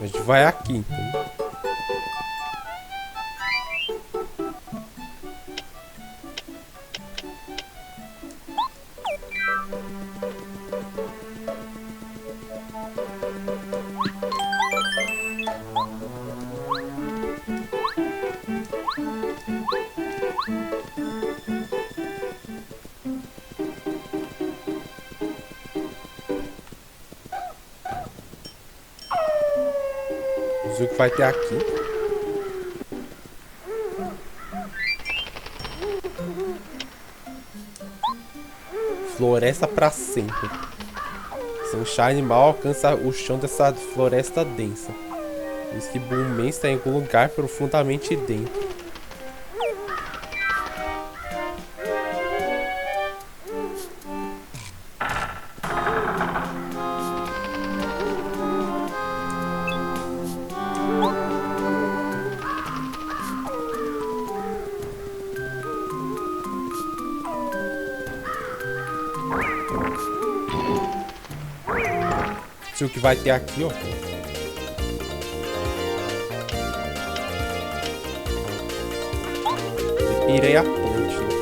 A gente vai aqui, então. Vamos ver o que vai ter aqui. Floresta pra sempre. Sunshine animal alcança o chão dessa floresta densa. Diz que Boomman está em algum lugar profundamente dentro. O que vai ter aqui, ó. Pirei a ponte, né?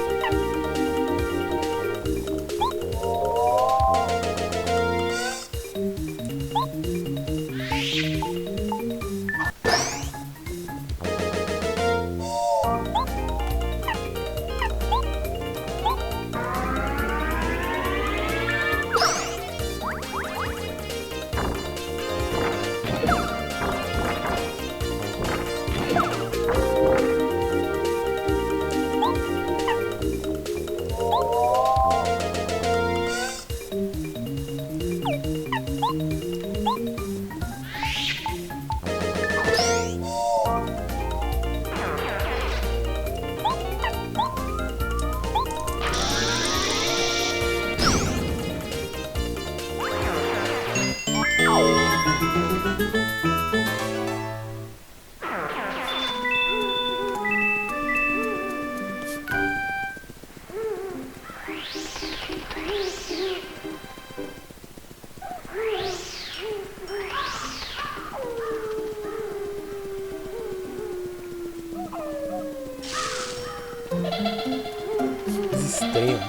Estranho.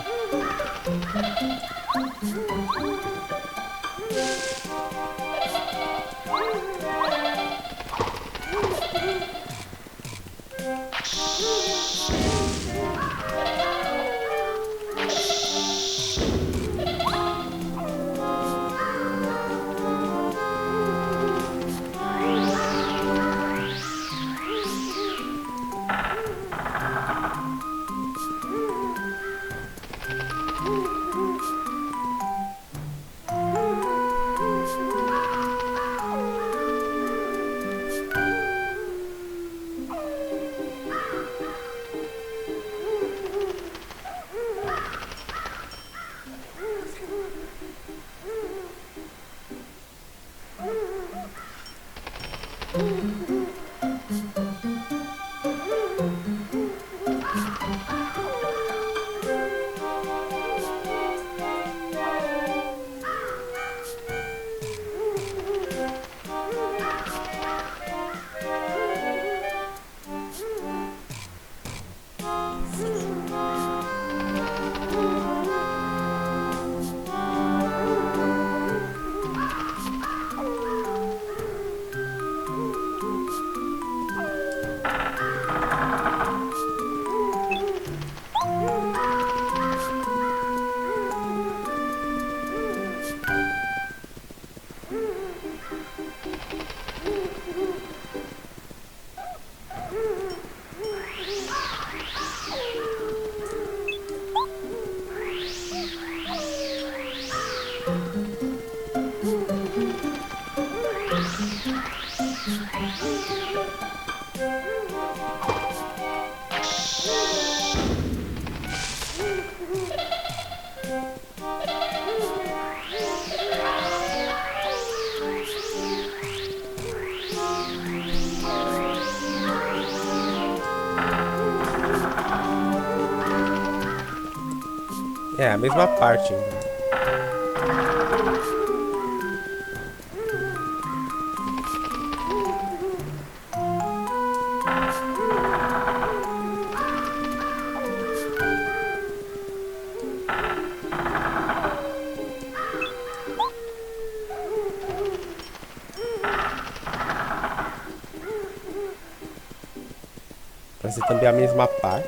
É, a mesma parte ainda. Fazer também a mesma parte.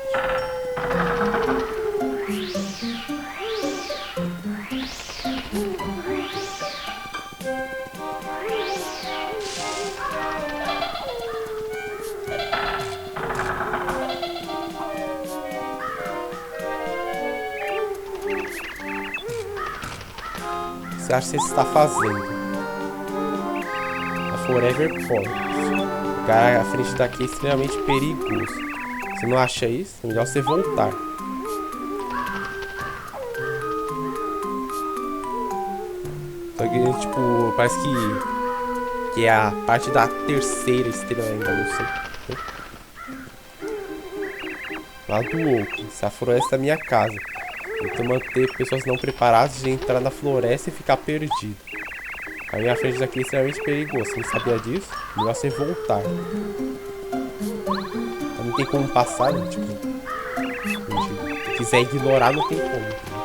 O que você acha que você está fazendo? A Forever Point. O cara à frente daqui é extremamente perigoso. Você não acha isso? É melhor você voltar. Só que, tipo, parece que é a parte da terceira estrela ainda, não sei. Lá do outro. Essa floresta é a minha casa. Então manter pessoas não preparadas de entrar na floresta e ficar perdido. A minha frente daqui é extremamente perigoso. Você não sabia disso? Melhor você voltar. Não tem como passar, né? Tipo, se quiser ignorar, não tem como.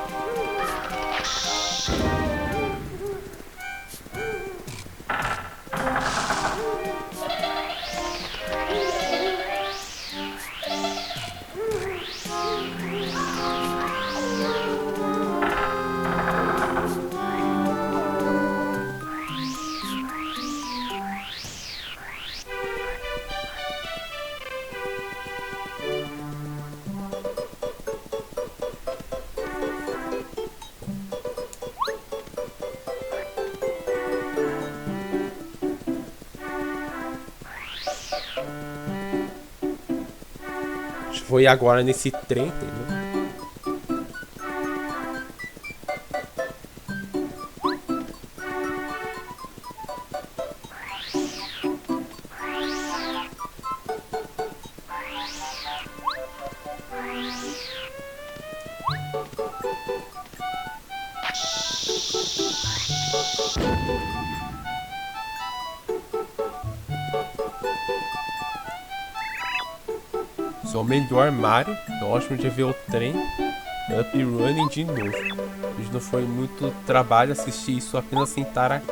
Foi agora nesse trem, entendeu? Sou o melhor Mario. É ótimo de ver o trem up running de novo. Hoje não foi muito trabalho assistir isso, apenas sentar aqui.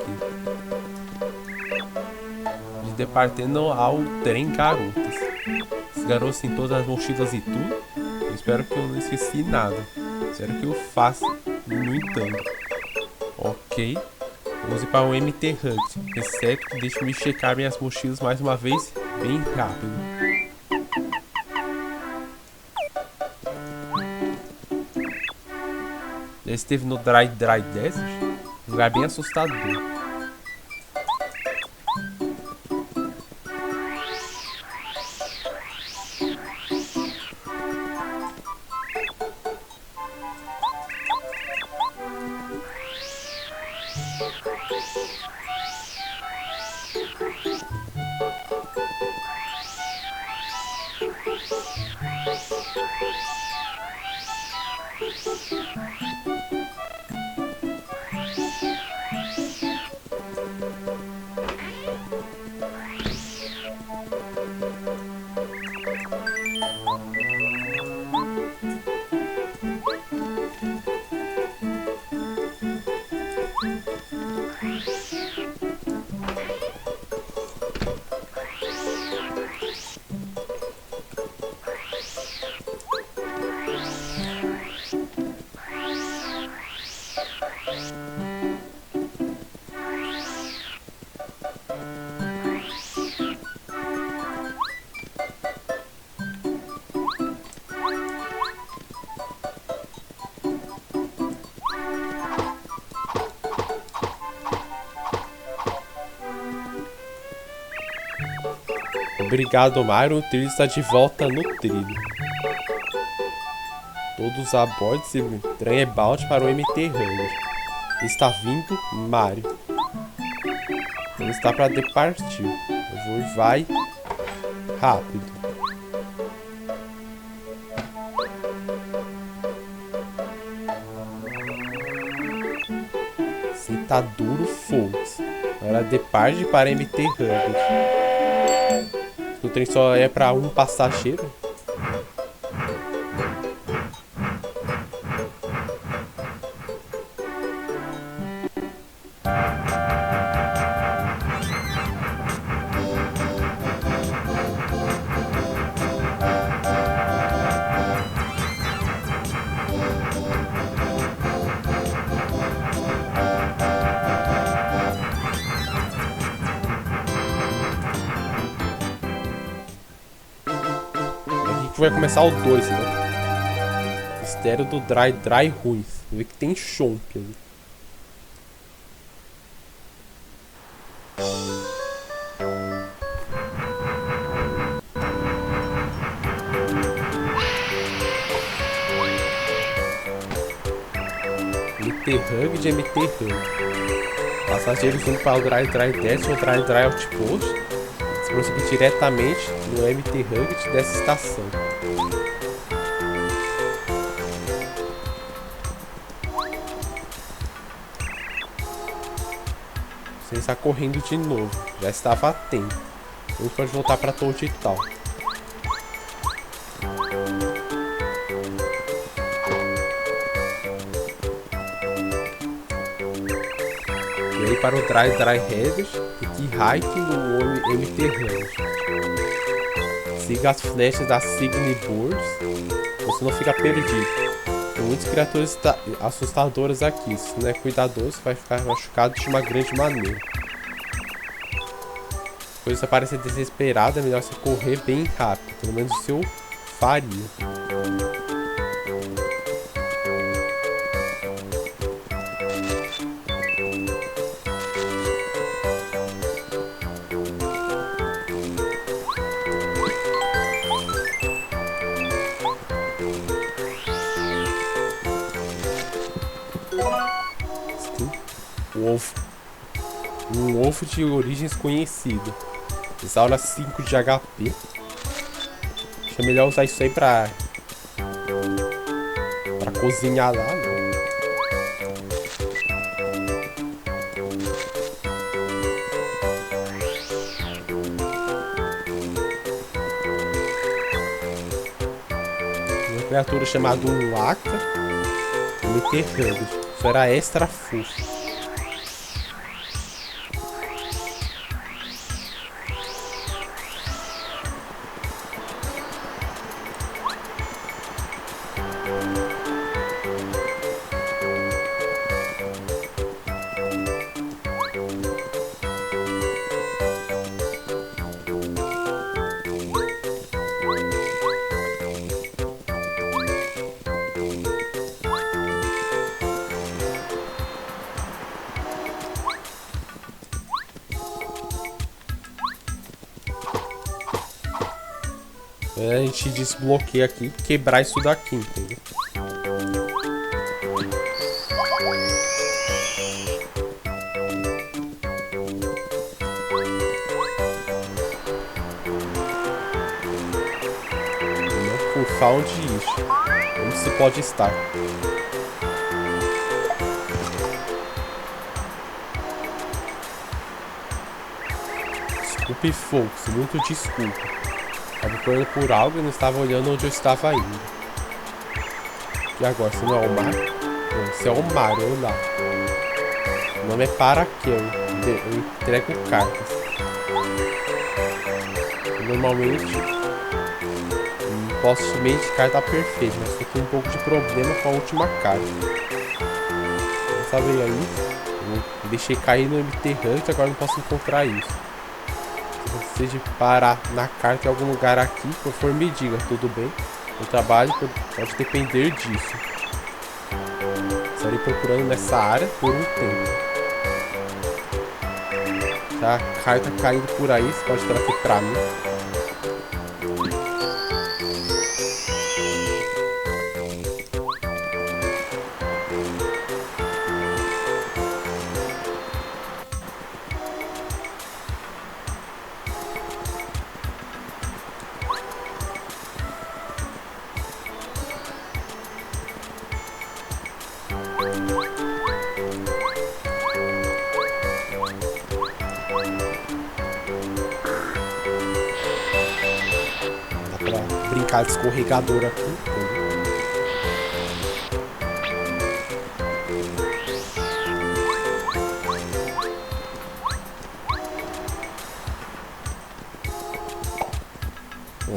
De departendo ao trem garotas. Os garotos têm todas as mochilas e tudo. Eu espero que eu não esqueci nada. Espero que eu faça, no entanto. Ok. Vamos ir para o MT Hunt. Exceto, deixe-me checar minhas mochilas mais uma vez, bem rápido. Já esteve no Dry Desert? Um lugar bem assustador. Obrigado, Mario. O trilho está de volta no trilho. Todos a bordo se trem balde para o MT Hunger. Está vindo Mario. Ele está para departir. Eu vou e vai rápido. Sim, tá duro, folks. Agora departe para MT Hunger. O trem só é para um passageiro. Vai começar o 2, né? Mistério do Dry Ruins. Vê que tem chomp ali. MT Hug de MT Hug. Passageiros indo para o Dry Test ou Dry Outpost. Se prosseguir diretamente no MT Hug dessa estação. Você está correndo de novo. Já estava a tempo. Ele pode voltar para Toad Town. E aí para o Dry Headers e que Hike no MT Range. Siga as flechas das Signy Boards. Você não fica perdido. Tem muitas criaturas assustadoras aqui. Se não é cuidadoso, vai ficar machucado de uma grande maneira. Quando você parecer desesperado, é melhor você correr bem rápido. Pelo menos isso eu faria. Um ovo de origem desconhecida. Exaura 5 de HP. Acho que é melhor usar isso aí pra cozinhar lá, né? Uma criatura chamada Waka MT Hug. Isso era extra fofo. A gente desbloqueia aqui, quebrar isso daqui, entendeu? Não found isso. Onde se pode estar? Desculpe, folks, muito desculpa. Estava procurando por algo e não estava olhando onde eu estava indo. E agora, você não é o Mario? Não, você é o Mario, olha lá. O nome é Parakel. Eu entrego cartas. Normalmente não posso meio de carta perfeita, mas eu tenho um pouco de problema com a última carta. Não sabe aí? Eu deixei cair no MT Hunt, agora não posso encontrar isso. Se de parar na carta em algum lugar aqui, por favor me diga, tudo bem? O trabalho pode depender disso. Estarei procurando nessa área por um tempo. Tá a carta caindo por aí, você pode trazer pra mim. brincar de escorregador aqui.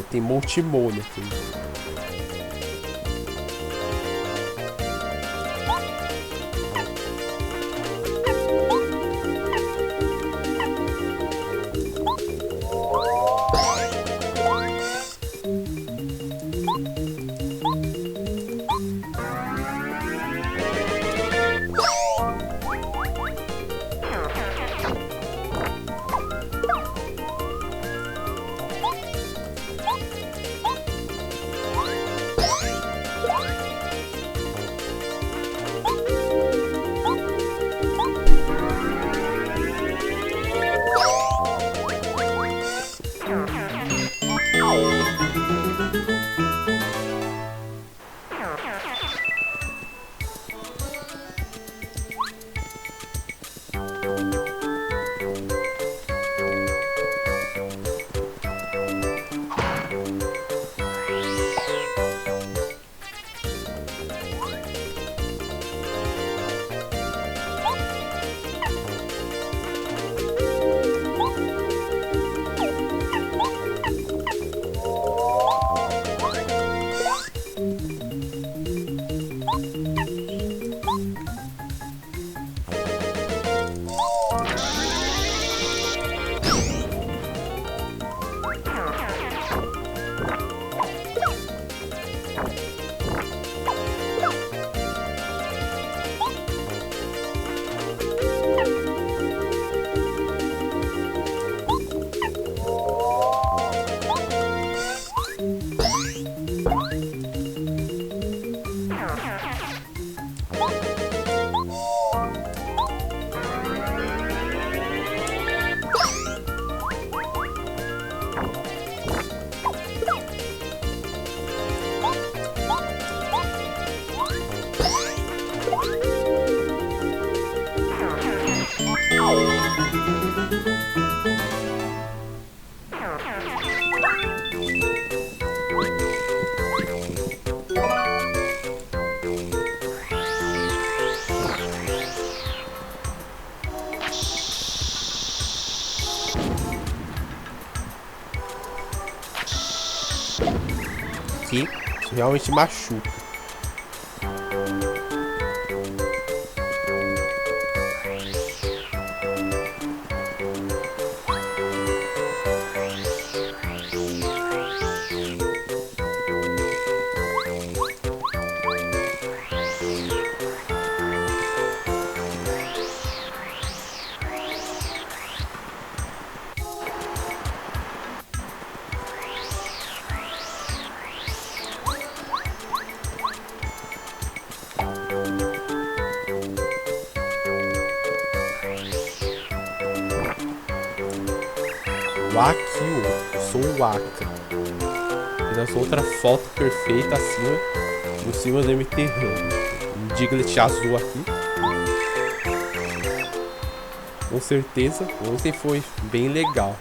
Tem Montemolho aqui. Aqui, isso realmente machuca. Wakio, eu sou o Waka. Apenas outra foto perfeita acima, em cima do MT Run. Um Diglett azul aqui. Com certeza, ontem foi bem legal.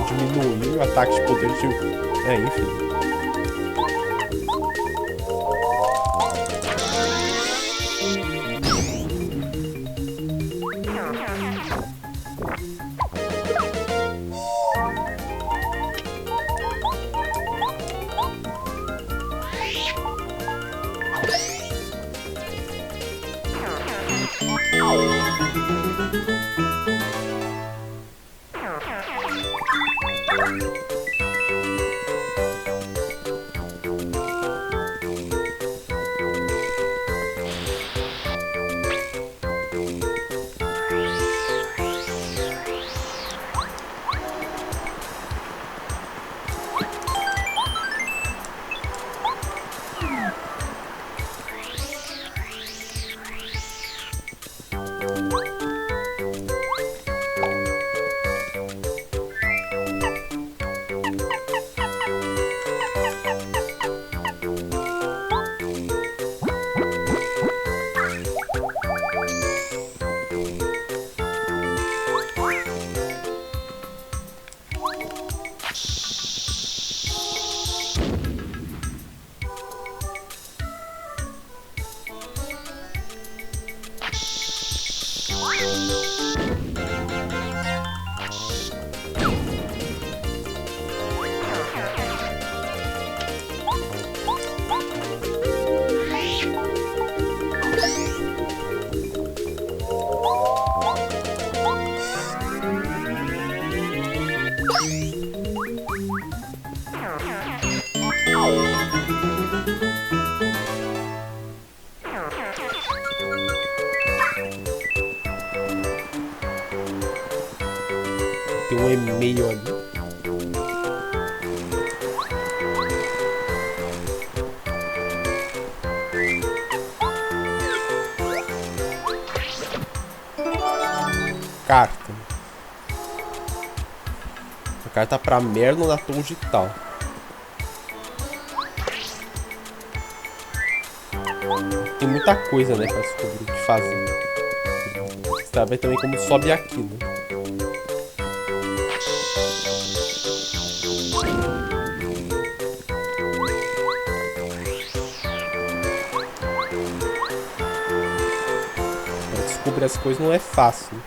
Diminuir o ataque de poder de... enfim. Tem um e-mail ali. Carta. A carta pra Merlon na torre digital. Tem muita coisa, né, pra descobrir o que fazer. Você sabe também como sobe aqui, né? Pra descobrir as coisas não é fácil.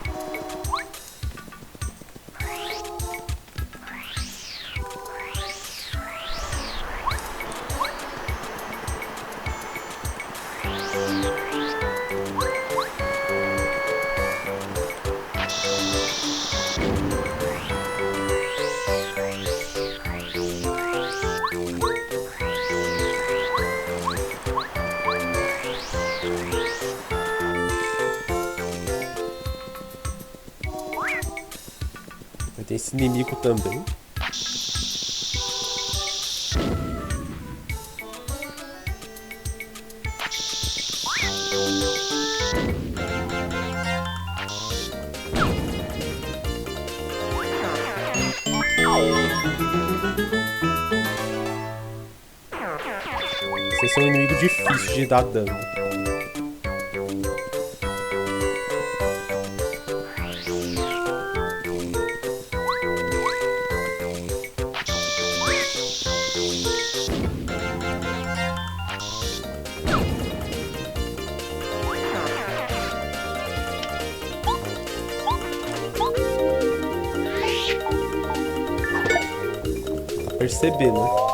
Tem esse inimigo também. Esse é um inimigo difícil de dar dano. Perceber, né?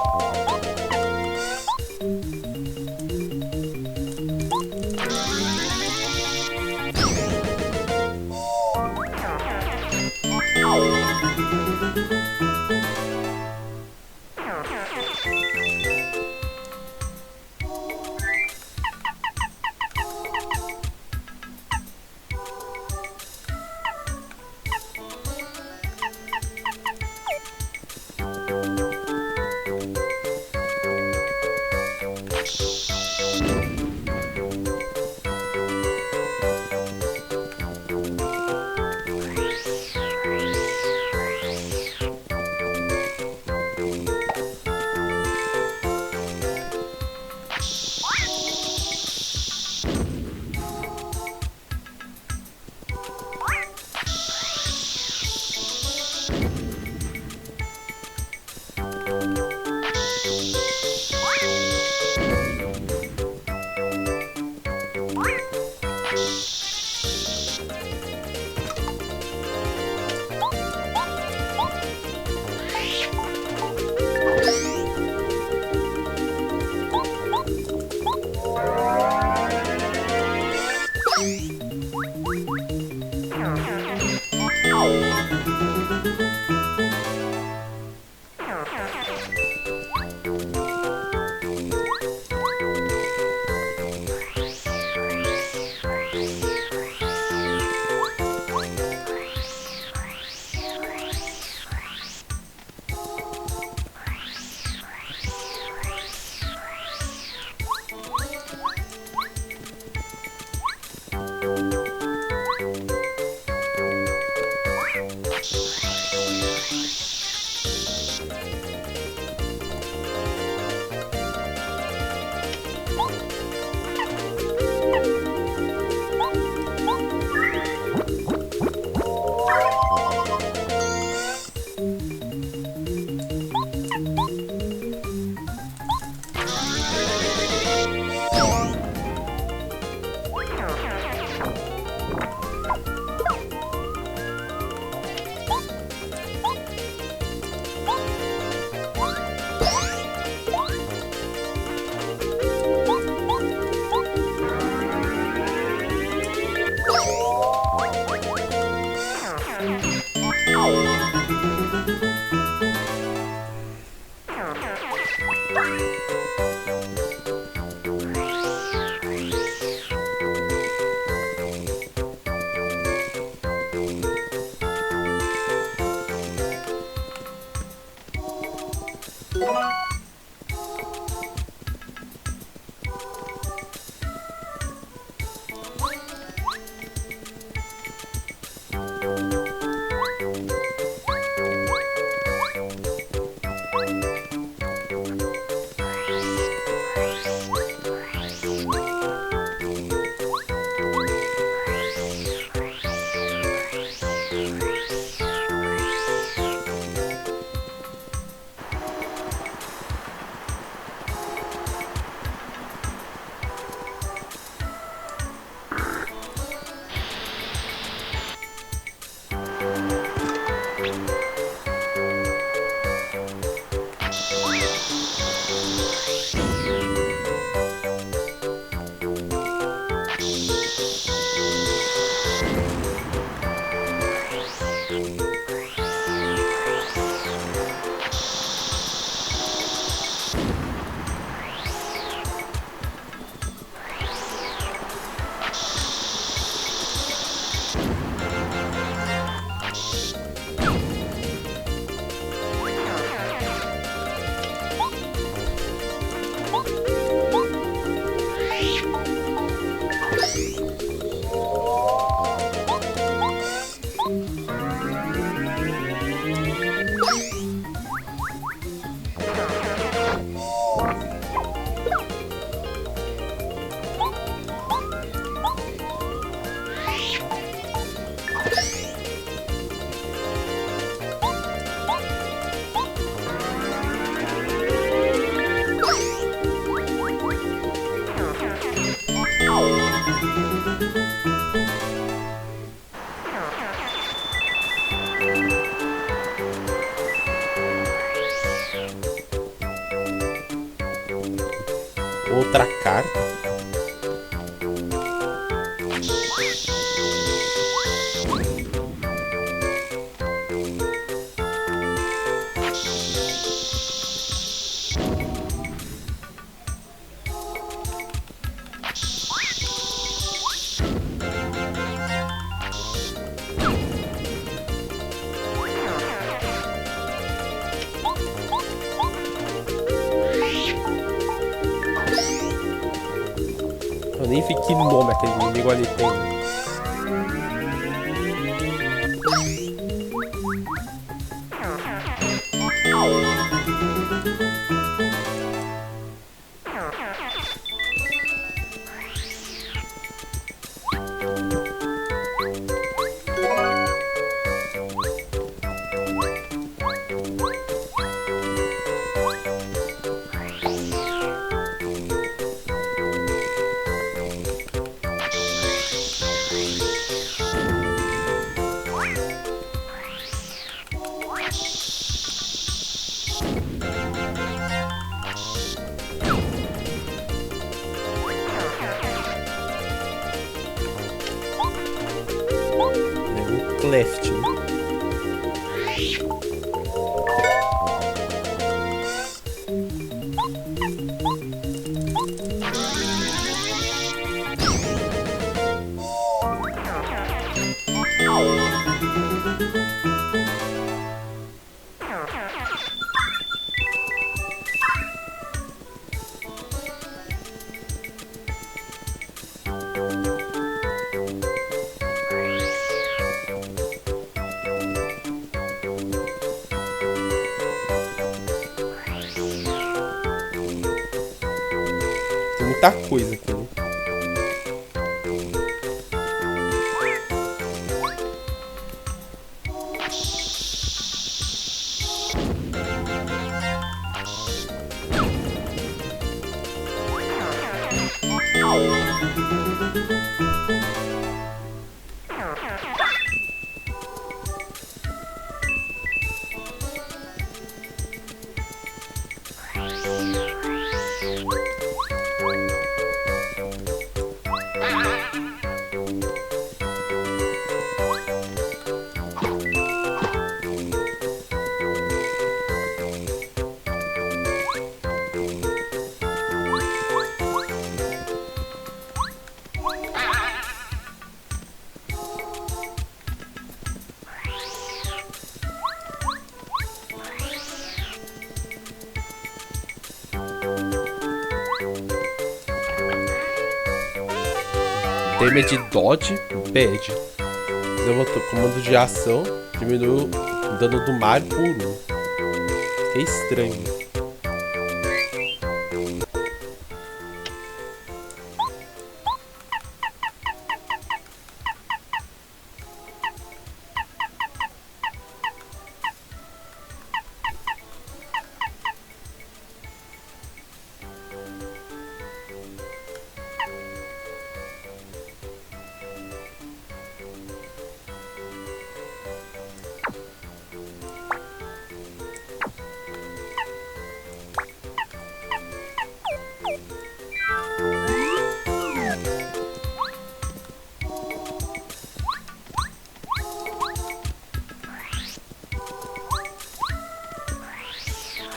Outra carta? Eu nem vi que nome aquele inimigo ali tem. Cleft, né? Tem muita coisa aqui, né? tema é de dodge bad. Eu vou comando de ação, diminui o dano do Mario por 1. É estranho.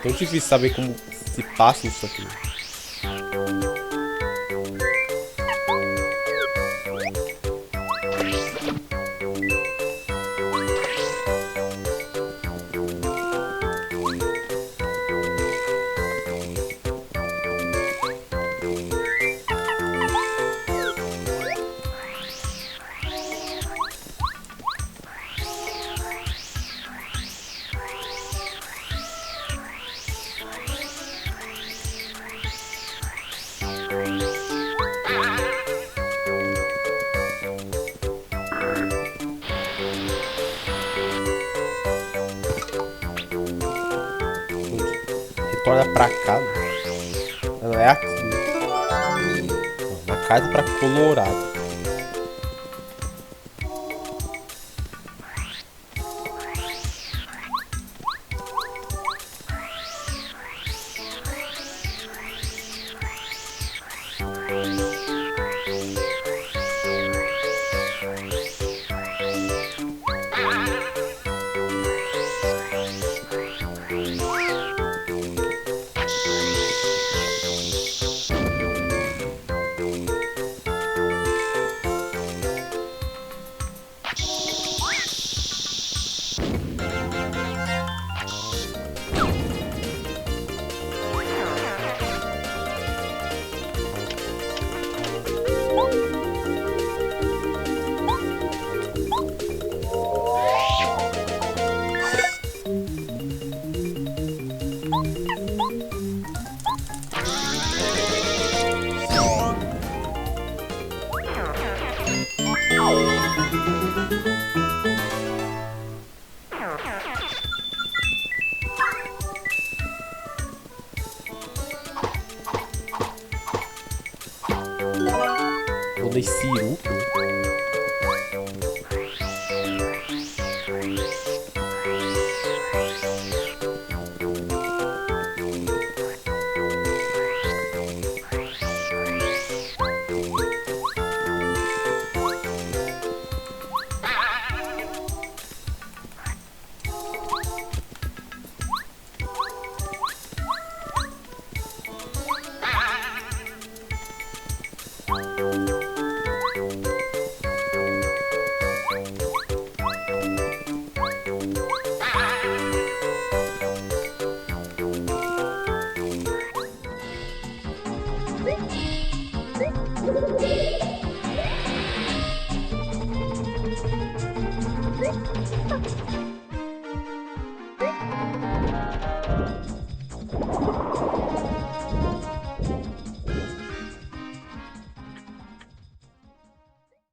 Tão difícil saber como se passa isso aqui. Retorna pra cá. Não é aqui. Não, na casa pra Colorado. Vou nesse Siruca.